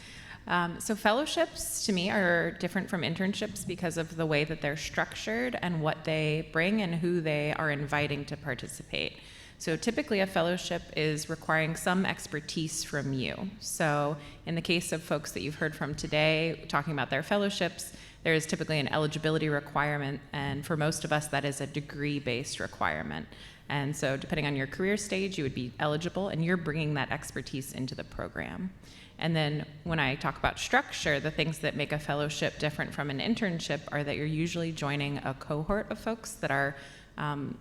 So fellowships, to me, are different from internships because of the way that they're structured and what they bring and who they are inviting to participate. So typically a fellowship is requiring some expertise from you. So in the case of folks that you've heard from today talking about their fellowships, there is typically an eligibility requirement, and for most of us that is a degree-based requirement. And so depending on your career stage, you would be eligible, and you're bringing that expertise into the program. And then when I talk about structure, the things that make a fellowship different from an internship are that you're usually joining a cohort of folks that are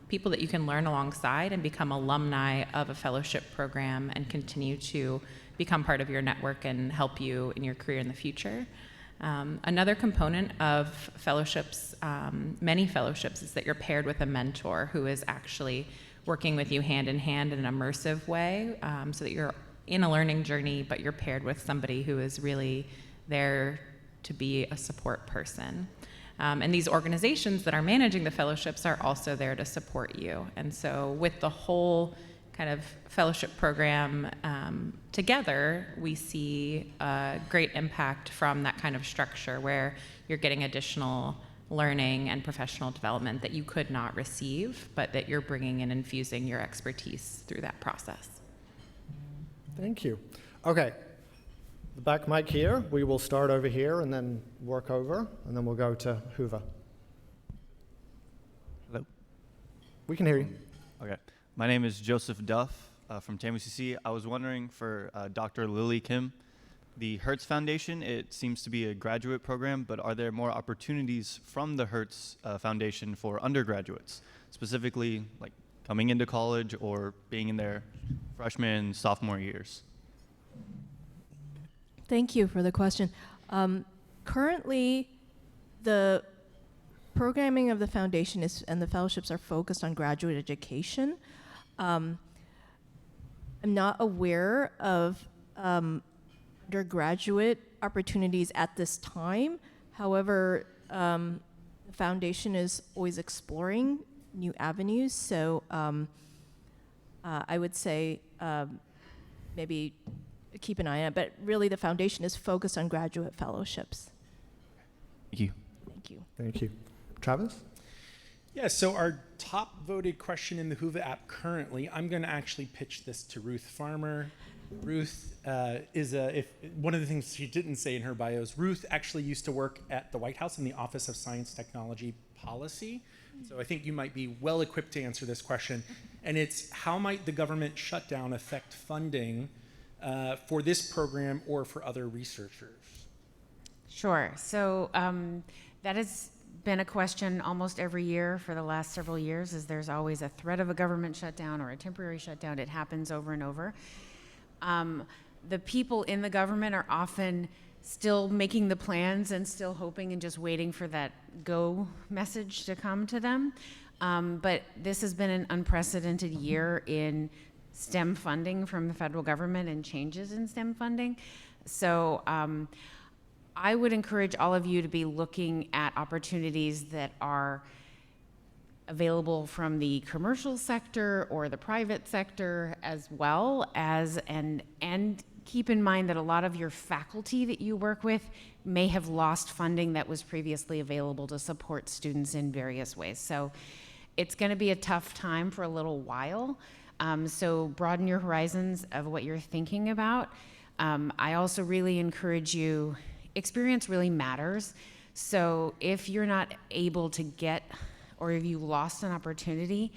people that you can learn alongside and become alumni of a fellowship program and continue to become part of your network and help you in your career in the future. Another component of fellowships, many fellowships, is that you're paired with a mentor who is actually working with you hand in hand in an immersive way, so that you're in a learning journey, but you're paired with somebody who is really there to be a support person. And these organizations that are managing the fellowships are also there to support you. And so with the whole kind of fellowship program together, we see a great impact from that kind of structure where you're getting additional learning and professional development that you could not receive, but that you're bringing and infusing your expertise through that process. Thank you. Okay. The back mic here, we will start over here and then work over, and then we'll go to Hoover. Hello. We can hear you. Okay. My name is Joseph Duff from TAMUCC. I was wondering for Dr. Lily Kim, the Hertz Foundation, it seems to be a graduate program, but are there more opportunities from the Hertz Foundation for undergraduates, specifically like coming into college or being in their freshman, sophomore years? Thank you for the question. Currently, the programming of the foundation and the fellowships are focused on graduate education. I'm not aware of undergraduate opportunities at this time. However, the foundation is always exploring new avenues. So I would say maybe keep an eye on it. But really, the foundation is focused on graduate fellowships. Thank you. Thank you. Thank you. Travis? Yeah, so our top voted question in the Hoover app currently, I'm going to actually pitch this to Ruth Farmer. Ruth is one of the things she didn't say in her bio is Ruth actually used to work at the White House in the Office of Science, Technology, Policy. So I think you might be well equipped to answer this question. And it's how might the government shutdown affect funding for this program or for other researchers? Sure. So that has been a question almost every year for the last several years, is there's always a threat of a government shutdown or a temporary shutdown. It happens over and over. The people in the government are often still making the plans and still hoping and just waiting for that go message to come to them. But this has been an unprecedented year in STEM funding from the federal government and changes in STEM funding. So I would encourage all of you to be looking at opportunities that are available from the commercial sector or the private sector as well as, and keep in mind that a lot of your faculty that you work with may have lost funding that was previously available to support students in various ways. So it's going to be a tough time for a little while. So broaden your horizons of what you're thinking about. I also really encourage you, experience really matters. So if you're not able to get, or if you lost an opportunity,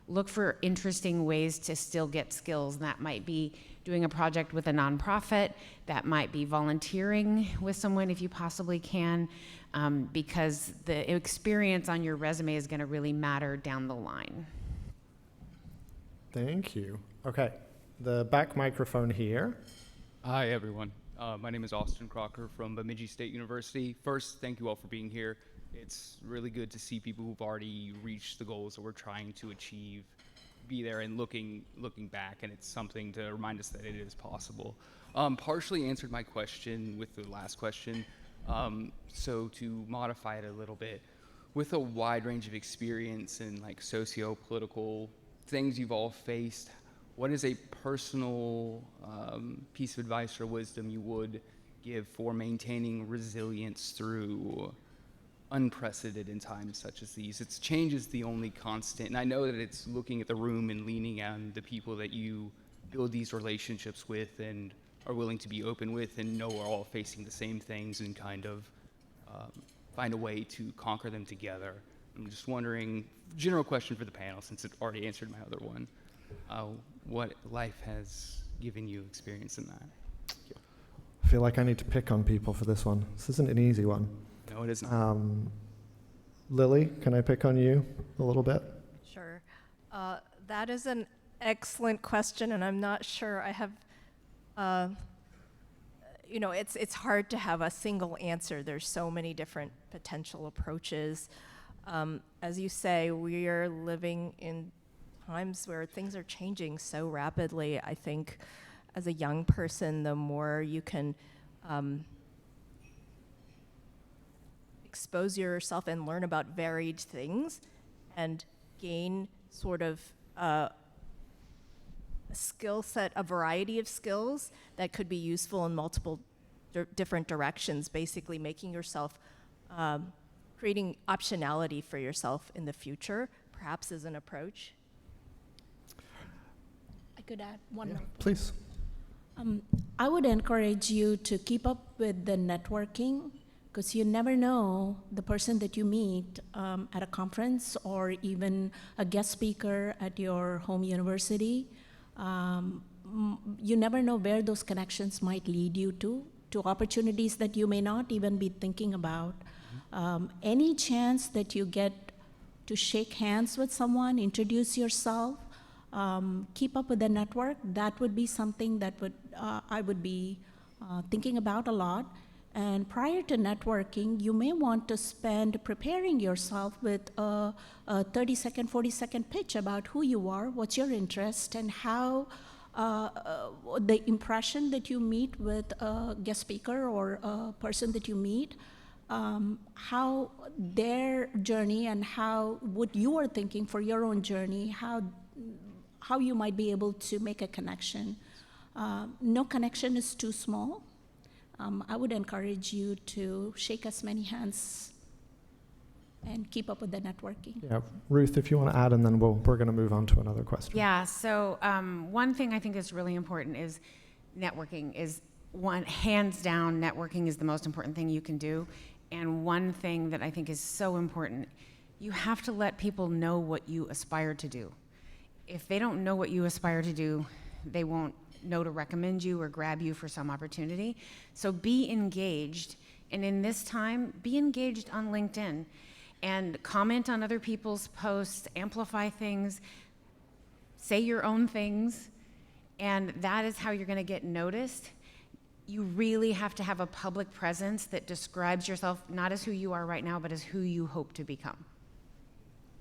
look for interesting ways to still get skills. And that might be doing a project with a nonprofit, that might be volunteering with someone if you possibly can, because the experience on your resume is going to really matter down the line. Thank you. Okay, the back microphone here. Hi, everyone. My name is Austin Crocker from Bemidji State University. First, thank you all for being here. It's really good to see people who've already reached the goals that we're trying to achieve be there and looking back, and it's something to remind us that it is possible. Partially answered my question with the last question. So to modify it a little bit, with a wide range of experience and like socio-political things you've all faced, what is a personal piece of advice or wisdom you would give for maintaining resilience through unprecedented times such as these? It's change is the only constant, and I know that it's looking at the room and leaning on the people that you build these relationships with and are willing to be open with and know are all facing the same things and kind of find a way to conquer them together. I'm just wondering, general question for the panel since it already answered my other one, what life has given you experience in that? I feel like I need to pick on people for this one. This isn't an easy one. No, it isn't. Lily, can I pick on you a little bit? Sure. That is an excellent question, and I'm not sure I have, it's hard to have a single answer. There's so many different potential approaches. As you say, we are living in times where things are changing so rapidly. I think as a young person, the more you can expose yourself and learn about varied things and gain sort of a skill set, a variety of skills that could be useful in multiple different directions, basically making yourself, creating optionality for yourself in the future, perhaps as an approach. I could add one more. Please. I would encourage you to keep up with the networking, because you never know the person that you meet at a conference or even a guest speaker at your home university. You never know where those connections might lead you to opportunities that you may not even be thinking about. Any chance that you get to shake hands with someone, introduce yourself, keep up with the network, that would be something that I would be thinking about a lot. And prior to networking, you may want to spend preparing yourself with a 30-second, 40-second pitch about who you are, what's your interest, and how the impression that you meet with a guest speaker or a person that you meet, how their journey and how what you are thinking for your own journey, how you might be able to make a connection. No connection is too small. I would encourage you to shake as many hands and keep up with the networking. Yeah, Ruth, if you want to add, and then we're going to move on to another question. Yeah, so one thing I think is really important is networking is hands down, networking is the most important thing you can do. And one thing that I think is so important, you have to let people know what you aspire to do. If they don't know what you aspire to do, they won't know to recommend you or grab you for some opportunity. So be engaged, and in this time, be engaged on LinkedIn and comment on other people's posts, amplify things, say your own things, and that is how you're going to get noticed. You really have to have a public presence that describes yourself not as who you are right now, but as who you hope to become.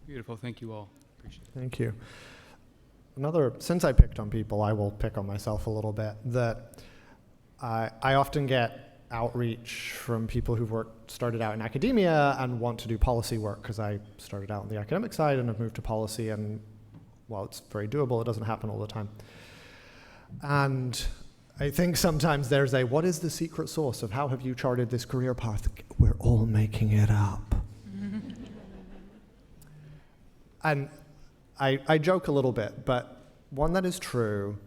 Beautiful. Thank you all. Appreciate it. Thank you. Since I picked on people, I will pick on myself a little bit, that I often get outreach from people who've started out in academia and want to do policy work, because I started out on the academic side and have moved to policy, and while it's very doable, it doesn't happen all the time. And I think sometimes there's what is the secret sauce of how have you charted this career path? We're all making it up. And I joke a little bit, but one that is true,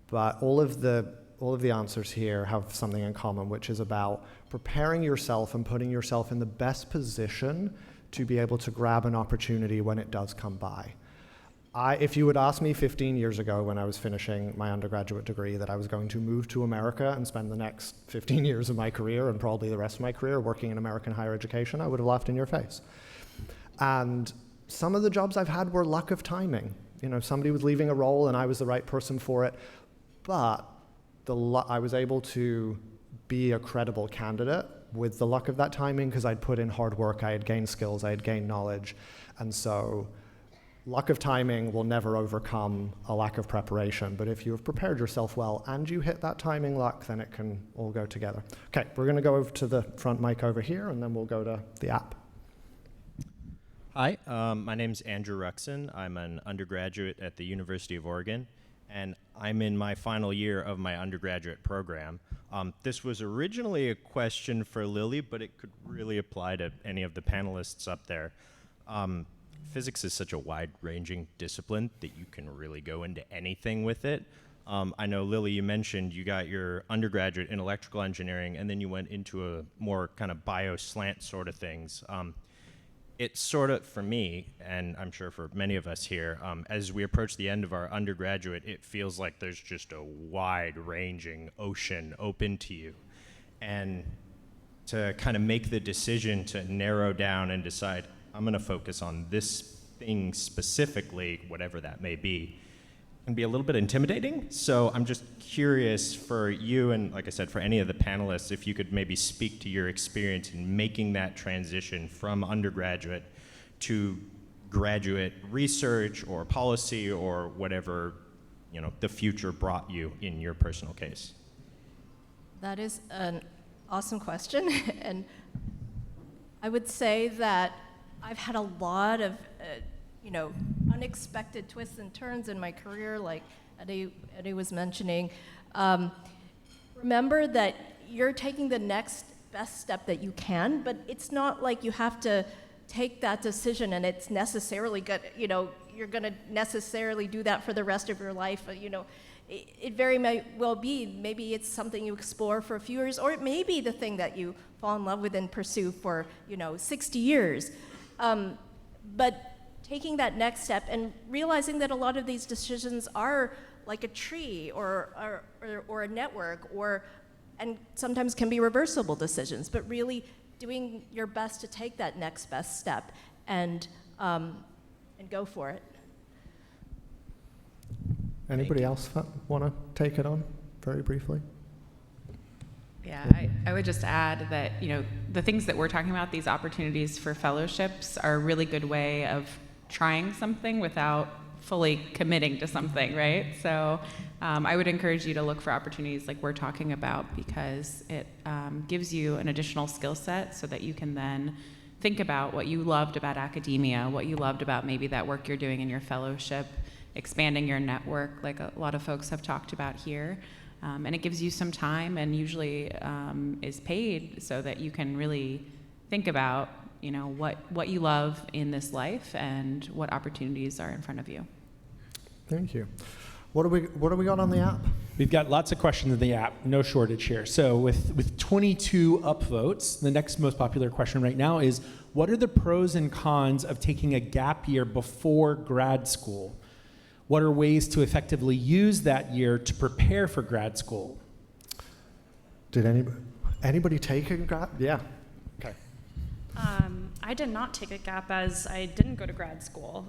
but all of the answers here have something in common, which is about preparing yourself and putting yourself in the best position to be able to grab an opportunity when it does come by. If you would ask me 15 years ago when I was finishing my undergraduate degree that I was going to move to America and spend the next 15 years of my career and probably the rest of my career working in American higher education, I would have laughed in your face. And some of the jobs I've had were luck of timing. Somebody was leaving a role and I was the right person for it, but I was able to be a credible candidate with the luck of that timing because I'd put in hard work, I had gained skills, I had gained knowledge, and so luck of timing will never overcome a lack of preparation, but if you have prepared yourself well and you hit that timing luck, then it can all go together. Okay, we're going to go over to the front mic over here, and then we'll go to the app. Hi, my name's Andrew Ruxin. I'm an undergraduate at the University of Oregon, and I'm in my final year of my undergraduate program. This was originally a question for Lily, but it could really apply to any of the panelists up there. Physics is such a wide-ranging discipline that you can really go into anything with it. I know, Lily, you mentioned you got your undergraduate in electrical engineering, and then you went into a more kind of bio-slant sort of things. It's sort of, for me, and I'm sure for many of us here, as we approach the end of our undergraduate, it feels like there's just a wide-ranging ocean open to you. And to kind of make the decision to narrow down and decide, I'm going to focus on this thing specifically, whatever that may be, can be a little bit intimidating. So I'm just curious for you and, like I said, for any of the panelists, if you could maybe speak to your experience in making that transition from undergraduate to graduate research or policy or whatever, the future brought you in your personal case. That is an awesome question. And I would say that I've had a lot of unexpected twists and turns in my career, like Eddy was mentioning. Remember that you're taking the next best step that you can, but it's not like you have to take that decision and it's necessarily good, you're going to necessarily do that for the rest of your life. it very may well be, maybe it's something you explore for a few years, or it may be the thing that you fall in love with and pursue for, 60 years. But taking that next step and realizing that a lot of these decisions are like a tree or a network, and sometimes can be reversible decisions, but really doing your best to take that next best step and go for it. Anybody else want to take it on very briefly? Yeah, I would just add that, the things that we're talking about, these opportunities for fellowships, are a really good way of trying something without fully committing to something, right? So I would encourage you to look for opportunities like we're talking about, because it gives you an additional skill set so that you can then think about what you loved about academia, what you loved about maybe that work you're doing in your fellowship, expanding your network like a lot of folks have talked about here. And it gives you some time, and usually is paid, so that you can really think about what you love in this life and what opportunities are in front of you. Thank you. What do we got on the app? We've got lots of questions in the app, no shortage here. So with 22 upvotes, the next most popular question right now is, what are the pros and cons of taking a gap year before grad school? What are ways to effectively use that year to prepare for grad school? Did anybody take a gap? Yeah. Okay. I did not take a gap, as I didn't go to grad school.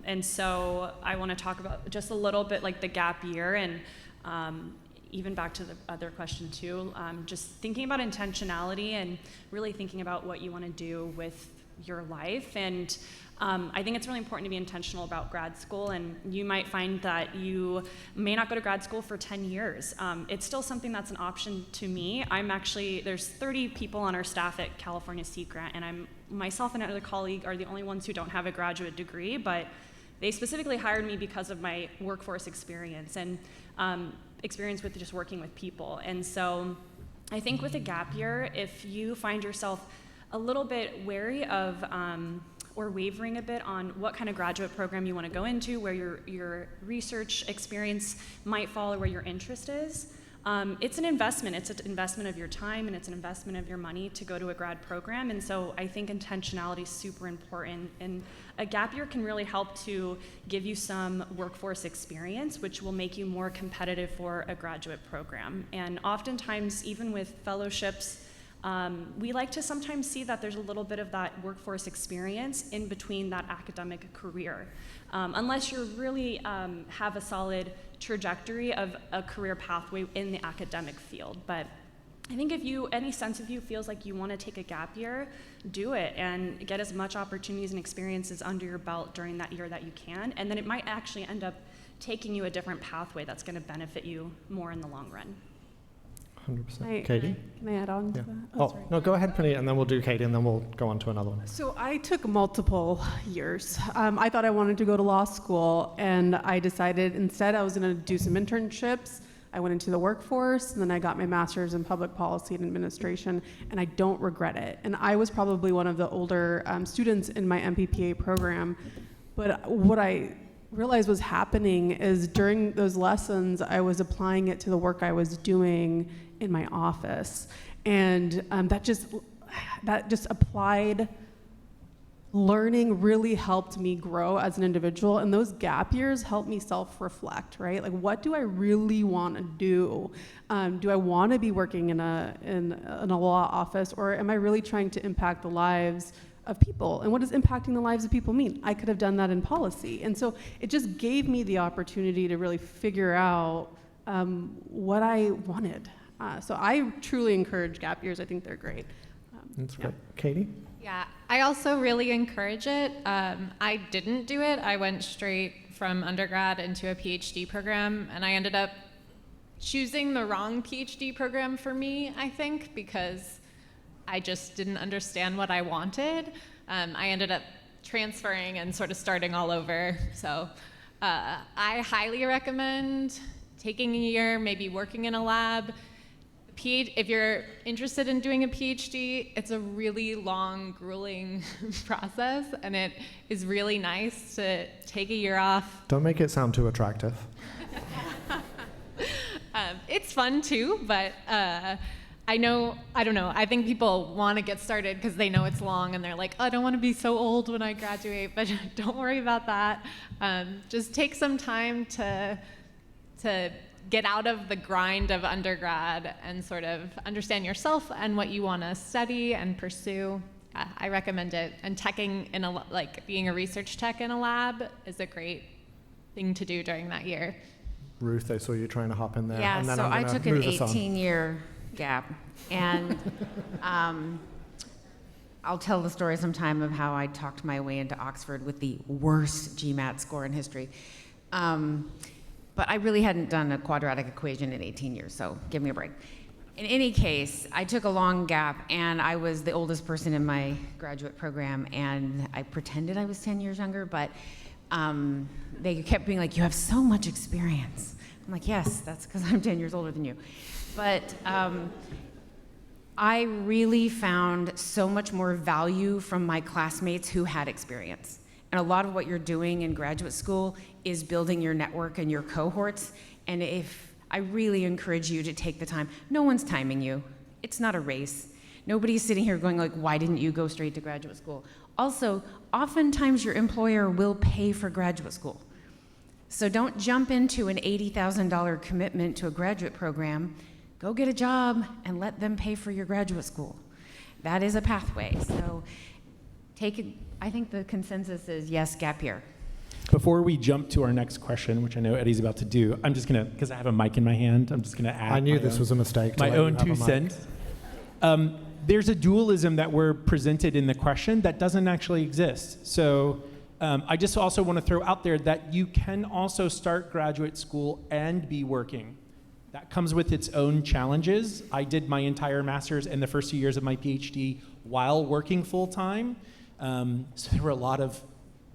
And so I want to talk about just a little bit like the gap year, and even back to the other question too, just thinking about intentionality and really thinking about what you want to do with your life. And I think it's really important to be intentional about grad school, and you might find that you may not go to grad school for 10 years. It's still something that's an option to me. There's 30 people on our staff at California Sea Grant, and myself and another colleague are the only ones who don't have a graduate degree, but they specifically hired me because of my workforce experience and experience with just working with people. And so I think with a gap year, if you find yourself a little bit wary of or wavering a bit on what kind of graduate program you want to go into, where your research experience might fall, or where your interest is, it's an investment. It's an investment of your time, and it's an investment of your money to go to a grad program. And so I think intentionality is super important, and a gap year can really help to give you some workforce experience, which will make you more competitive for a graduate program. And oftentimes, even with fellowships, we like to sometimes see that there's a little bit of that workforce experience in between that academic career, unless you really have a solid trajectory of a career pathway in the academic field. But I think if any sense of you feels like you want to take a gap year, do it and get as much opportunities and experiences under your belt during that year that you can, and then it might actually end up taking you a different pathway that's going to benefit you more in the long run. 100%. Katie? Can I add on to that? Sorry. No, go ahead, Penny, and then we'll do Katie, and then we'll go on to another one. So I took multiple years. I thought I wanted to go to law school, and I decided instead I was going to do some internships. I went into the workforce, and then I got my master's in public policy and administration, and I don't regret it. And I was probably one of the older students in my MPPA program, but what I realized was happening is during those lessons, I was applying it to the work I was doing in my office, and that just applied learning really helped me grow as an individual, and those gap years helped me self-reflect, right? Like, what do I really want to do? Do I want to be working in a law office, or am I really trying to impact the lives of people? And what does impacting the lives of people mean? I could have done that in policy. And so it just gave me the opportunity to really figure out what I wanted. So I truly encourage gap years. I think they're great. That's great. Katie? Yeah, I also really encourage it. I didn't do it. I went straight from undergrad into a PhD program, and I ended up choosing the wrong PhD program for me, I think, because I just didn't understand what I wanted. I ended up transferring and sort of starting all over. So I highly recommend taking a year, maybe working in a lab. If you're interested in doing a PhD, it's a really long, grueling process, and it is really nice to take a year off. Don't make it sound too attractive. it's fun too, but I don't know, I think people want to get started because they know it's long and they're like, oh, I don't want to be so old when I graduate, but don't worry about that. Just take some time to get out of the grind of undergrad and sort of understand yourself and what you want to study and pursue. I recommend it. And teching in being a research tech in a lab is a great thing to do during that year. Ruth, I saw you trying to hop in there. Yeah, and then so I took an 18-year gap, and I'll tell the story sometime of how I talked my way into Oxford with the worst GMAT score in history. But I really hadn't done a quadratic equation in 18 years, so give me a break. In any case, I took a long gap, and I was the oldest person in my graduate program, and I pretended I was 10 years younger, but they kept being like, you have so much experience. I'm like, yes, that's because I'm 10 years older than you. But I really found so much more value from my classmates who had experience. And a lot of what you're doing in graduate school is building your network and your cohorts. And I really encourage you to take the time. No one's timing you. It's not a race. Nobody's sitting here going like, why didn't you go straight to graduate school? Also, oftentimes your employer will pay for graduate school. So don't jump into an $80,000 commitment to a graduate program. Go get a job and let them pay for your graduate school. That is a pathway. So I think the consensus is yes, gap year. Before we jump to our next question, which I know Eddie's about to do, I'm just gonna, because I have a mic in my hand, I'm just gonna add. I knew this was a mistake. My own 2 cents. There's a dualism that we're presented in the question that doesn't actually exist. So I just also want to throw out there that you can also start graduate school and be working. That comes with its own challenges. I did my entire master's and the first 2 years of my PhD while working full time. So there were a lot of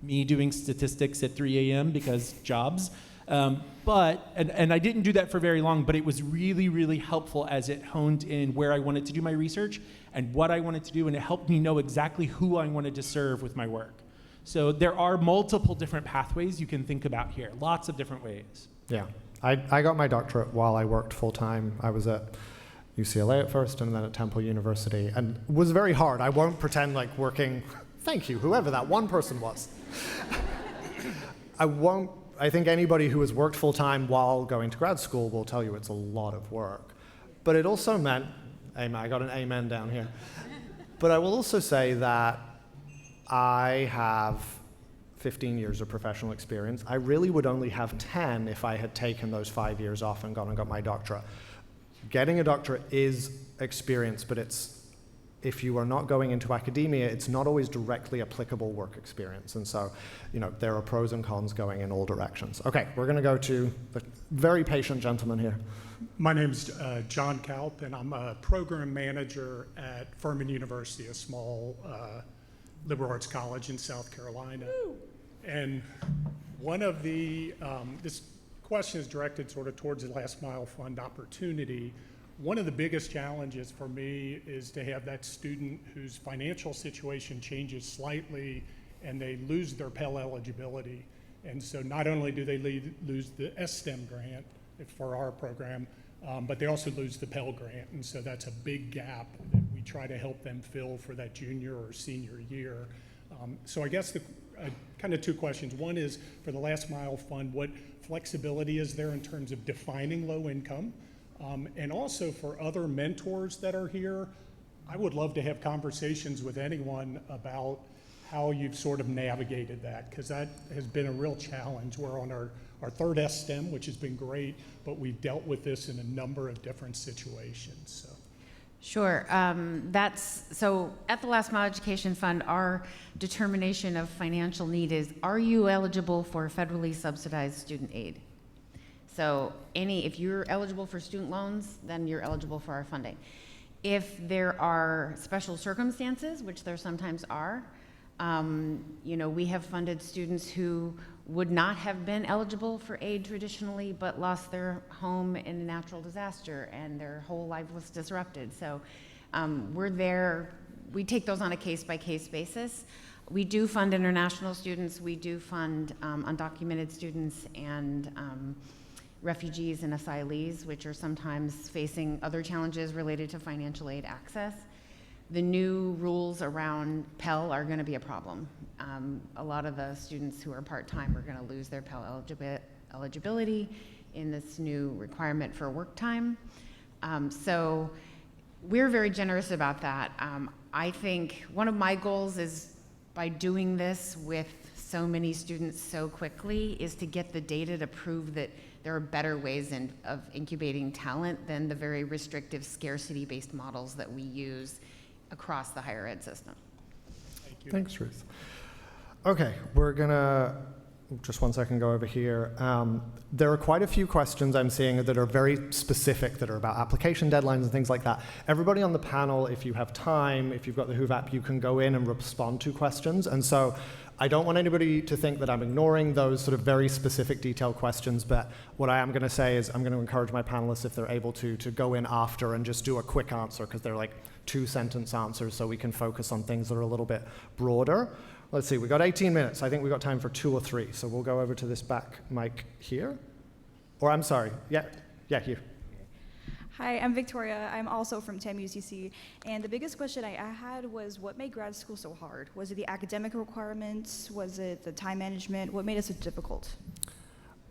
me doing statistics at 3 a.m. because jobs. But I didn't do that for very long, but it was really, really helpful as it honed in where I wanted to do my research and what I wanted to do, and it helped me know exactly who I wanted to serve with my work. So there are multiple different pathways you can think about here, lots of different ways. Yeah, I got my doctorate while I worked full time. I was at UCLA at first and then at Temple University, and it was very hard. I won't pretend like working, thank you, whoever that one person was. I think anybody who has worked full time while going to grad school will tell you it's a lot of work. But it also meant, amen, I got an amen down here. But I will also say that I have 15 years of professional experience. I really would only have 10 if I had taken those 5 years off and gone and got my doctorate. Getting a doctorate is experience, but if you are not going into academia, it's not always directly applicable work experience. And so, there are pros and cons going in all directions. Okay, we're going to go to the very patient gentleman here. My name's John Kalp, and I'm a program manager at Furman University, a small liberal arts college in South Carolina. Woo. And one of the, this question is directed sort of towards the last mile fund opportunity. One of the biggest challenges for me is to have that student whose financial situation changes slightly and they lose their Pell eligibility. And so not only do they lose the STEM grant for our program, but they also lose the Pell grant. And so that's a big gap that we try to help them fill for that junior or senior year. So I guess kind of two questions. One is for the last mile fund, what flexibility is there in terms of defining low income? And also for other mentors that are here, I would love to have conversations with anyone about how you've sort of navigated that, because that has been a real challenge. We're on our third STEM, which has been great, but we've dealt with this in a number of different situations. So. Sure. So at the Last Mile Education Fund, our determination of financial need is, are you eligible for federally subsidized student aid? So if you're eligible for student loans, then you're eligible for our funding. If there are special circumstances, which there sometimes are, we have funded students who would not have been eligible for aid traditionally, but lost their home in a natural disaster and their whole life was disrupted. So we're there. We take those on a case-by-case basis. We do fund international students. We do fund undocumented students and refugees and asylees, which are sometimes facing other challenges related to financial aid access. The new rules around Pell are going to be a problem. A lot of the students who are part-time are going to lose their Pell eligibility in this new requirement for work time. So we're very generous about that. I think one of my goals is, by doing this with so many students so quickly, is to get the data to prove that there are better ways of incubating talent than the very restrictive scarcity-based models that we use across the higher ed system. Thank you. Thanks, Ruth. Okay, we're gonna, just one second, go over here. There are quite a few questions I'm seeing that are very specific, that are about application deadlines and things like that. Everybody on the panel, if you have time, if you've got the Hoove app, you can go in and respond to questions. And so I don't want anybody to think that I'm ignoring those sort of very specific detailed questions, but what I am going to say is I'm going to encourage my panelists, if they're able to go in after and just do a quick answer, because they're like 2-sentence answers, so we can focus on things that are a little bit broader. Let's see, we've got 18 minutes. I think we've got time for 2 or 3, so we'll go over to this back mic here. Or I'm sorry, yeah, here. Hi, I'm Victoria. I'm also from TAM UCC, and the biggest question I had was, what made grad school so hard? Was it the academic requirements? Was it the time management? What made it so difficult?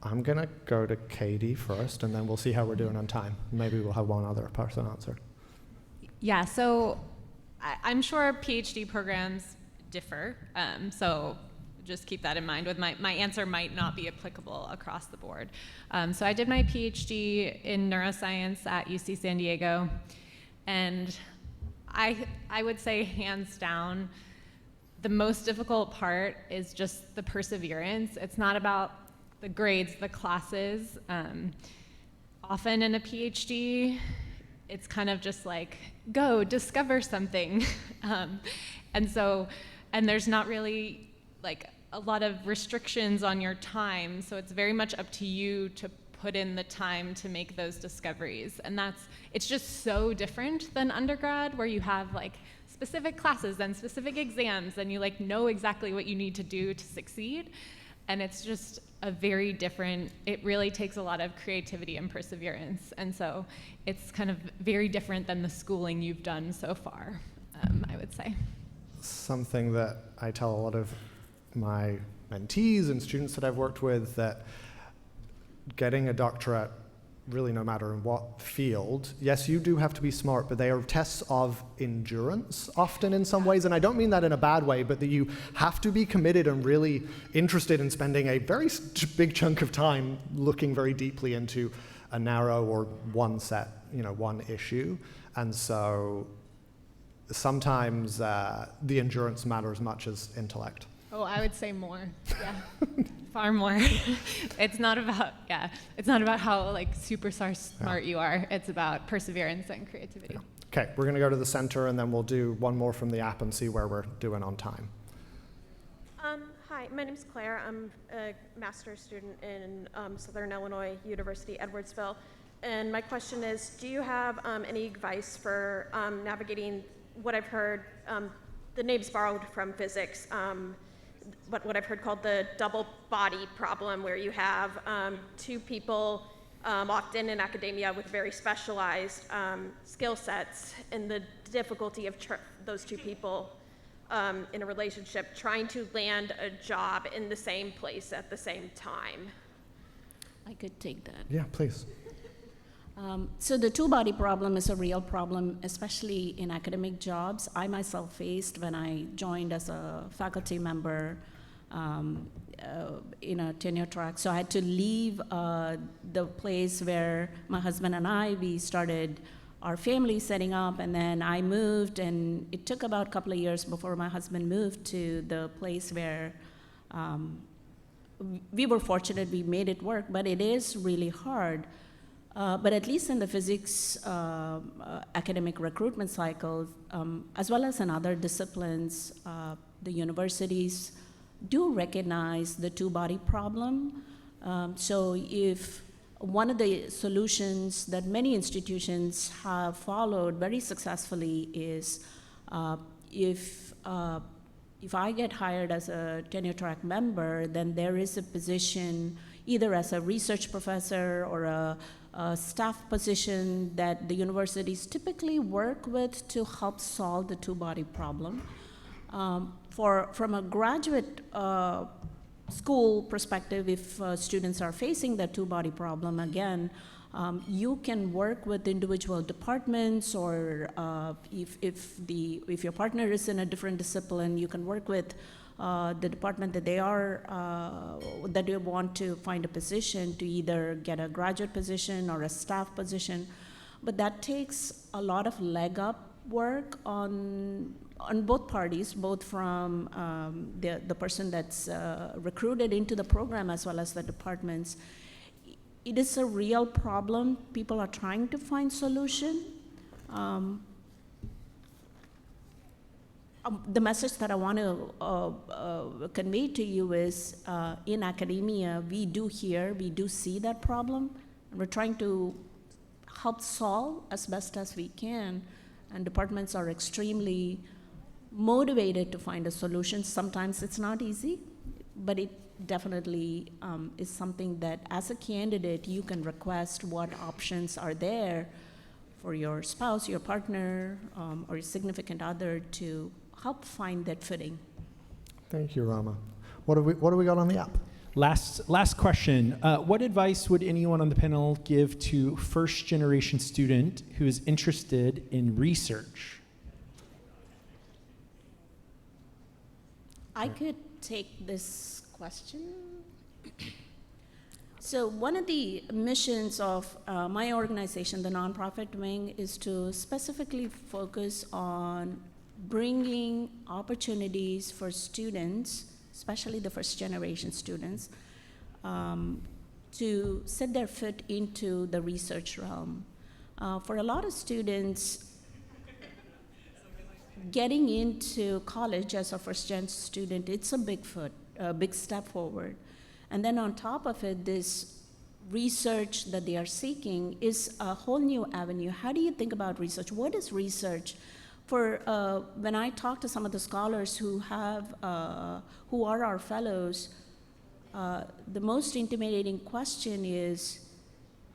I'm gonna go to Katie first, and then we'll see how we're doing on time. Maybe we'll have one other person answer. Yeah, so I'm sure PhD programs differ, so just keep that in mind. With my answer might not be applicable across the board. So I did my PhD in neuroscience at UC San Diego, and I would say hands down, the most difficult part is just the perseverance. It's not about the grades, the classes. Often in a PhD, it's kind of just like, go discover something. And there's not really like a lot of restrictions on your time, so it's very much up to you to put in the time to make those discoveries. And it's just so different than undergrad, where you have like specific classes and specific exams, and you like know exactly what you need to do to succeed. And it's just a very different, it really takes a lot of creativity and perseverance. And so it's kind of very different than the schooling you've done so far, I would say. Something that I tell a lot of my mentees and students that I've worked with, that getting a doctorate, really no matter in what field, yes, you do have to be smart, but they are tests of endurance often in some ways, and I don't mean that in a bad way, but that you have to be committed and really interested in spending a very big chunk of time looking very deeply into a narrow or one issue. And so sometimes the endurance matters as much as intellect. Oh, I would say more. Yeah, far more. It's not about how like super smart you are. It's about perseverance and creativity. Yeah. Okay, we're going to go to the center, and then we'll do one more from the app and see where we're doing on time. Hi, my name's Claire. I'm a master's student in Southern Illinois University, Edwardsville. And my question is, do you have any advice for navigating what I've heard, the name's borrowed from physics, but what I've heard called the double body problem, where you have two people often in academia with very specialized skill sets, and the difficulty of those two people in a relationship trying to land a job in the same place at the same time. I could take that. Yeah, please. So the two-body problem is a real problem, especially in academic jobs. I myself faced when I joined as a faculty member in a tenure track. So I had to leave the place where my husband and we started our family setting up, and then I moved, and it took about a couple of years before my husband moved to the place where we were fortunate we made it work, but it is really hard. But at least in the physics academic recruitment cycle, as well as in other disciplines, the universities do recognize the two-body problem. So if one of the solutions that many institutions have followed very successfully is if I get hired as a tenure track member, then there is a position either as a research professor or a staff position that the universities typically work with to help solve the two-body problem. From a graduate school perspective, if students are facing the two-body problem, again, you can work with individual departments, or if your partner is in a different discipline, you can work with the department that they are, that you want to find a position to either get a graduate position or a staff position. But that takes a lot of leg up work on both parties, both from the person that's recruited into the program as well as the departments. It is a real problem. People are trying to find solution. The message that I want to convey to you is, in academia, we do see that problem, and we're trying to help solve as best as we can, and departments are extremely motivated to find a solution. Sometimes it's not easy, but it definitely is something that as a candidate you can request what options are there for your spouse, your partner, or your significant other to help find that footing. Thank you, Rama. What have we got on the app? Last question. What advice would anyone on the panel give to first-generation student who is interested in research? I could take this question. So one of the missions of my organization, the nonprofit wing, is to specifically focus on bringing opportunities for students, especially the first generation students, to set their foot into the research realm. For a lot of students, getting into college as a first-gen student, it's a big step forward. And then on top of it, this research that they are seeking is a whole new avenue. How do you think about research? What is research? When I talk to some of the scholars who are our fellows, the most intimidating question is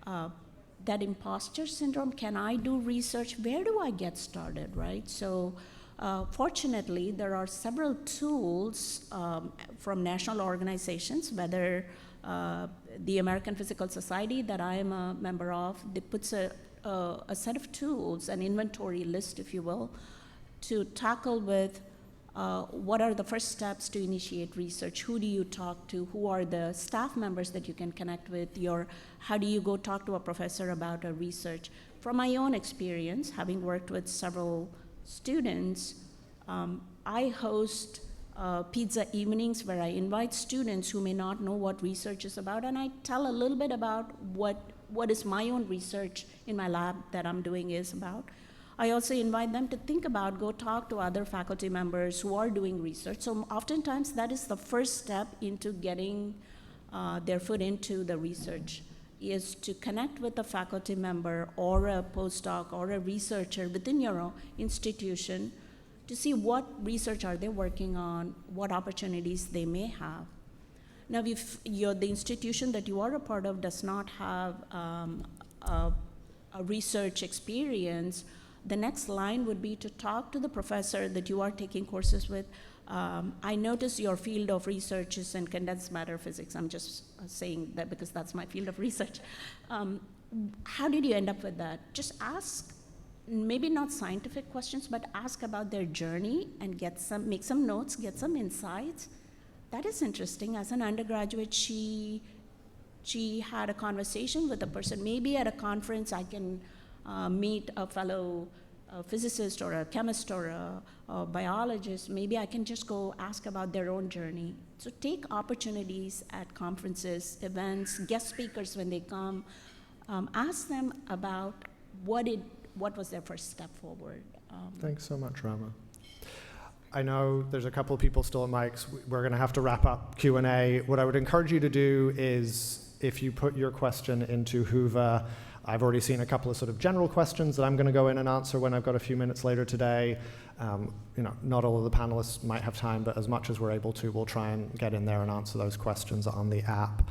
that imposter syndrome. Can I do research? Where do I get started, right? So fortunately, there are several tools from national organizations, whether the American Physical Society that I am a member of, they puts a set of tools, an inventory list, if you will, to tackle with what are the first steps to initiate research, who do you talk to, who are the staff members that you can connect with, how do you go talk to a professor about a research. From my own experience, having worked with several students, I host pizza evenings where I invite students who may not know what research is about, and I tell a little bit about what is my own research in my lab that I'm doing is about. I also invite them to think about, go talk to other faculty members who are doing research. So oftentimes that is the first step into getting their foot into the research, is to connect with a faculty member or a postdoc or a researcher within your own institution to see what research are they working on, what opportunities they may have. Now, if the institution that you are a part of does not have a research experience, the next line would be to talk to the professor that you are taking courses with. I notice your field of research is in condensed matter physics. I'm just saying that because that's my field of research. How did you end up with that? Just ask, maybe not scientific questions, but ask about their journey and make some notes, get some insights. That is interesting. As an undergraduate, she had a conversation with a person. Maybe at a conference I can meet a fellow physicist or a chemist or a biologist. Maybe I can just go ask about their own journey. So take opportunities at conferences, events, guest speakers when they come. Ask them about what was their first step forward. Thanks so much, Rama. I know there's a couple of people still at mics. We're going to have to wrap up Q&A. What I would encourage you to do is, if you put your question into Hoover, I've already seen a couple of sort of general questions that I'm going to go in and answer when I've got a few minutes later today. Not all of the panelists might have time, but as much as we're able to, we'll try and get in there and answer those questions on the app.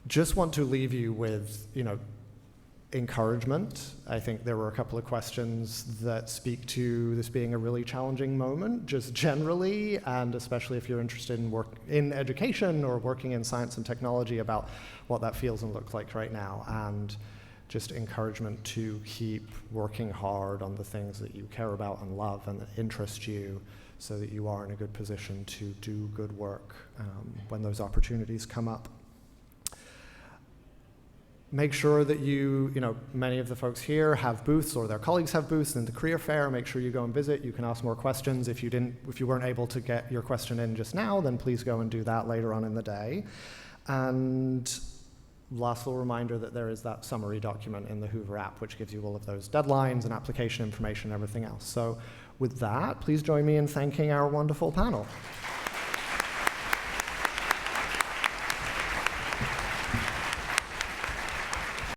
just want to leave you with, encouragement. I think there were a couple of questions that speak to this being a really challenging moment, just generally, and especially if you're interested in education or working in science and technology, about what that feels and looks like right now. And just encouragement to keep working hard on the things that you care about and love and that interest you, so that you are in a good position to do good work when those opportunities come up. Make sure that many of the folks here have booths, or their colleagues have booths in the career fair. Make sure you go and visit. You can ask more questions. If you weren't able to get your question in just now, then please go and do that later on in the day. And last little reminder that there is that summary document in the Hoover app, which gives you all of those deadlines and application information and everything else. So with that, please join me in thanking our wonderful panel.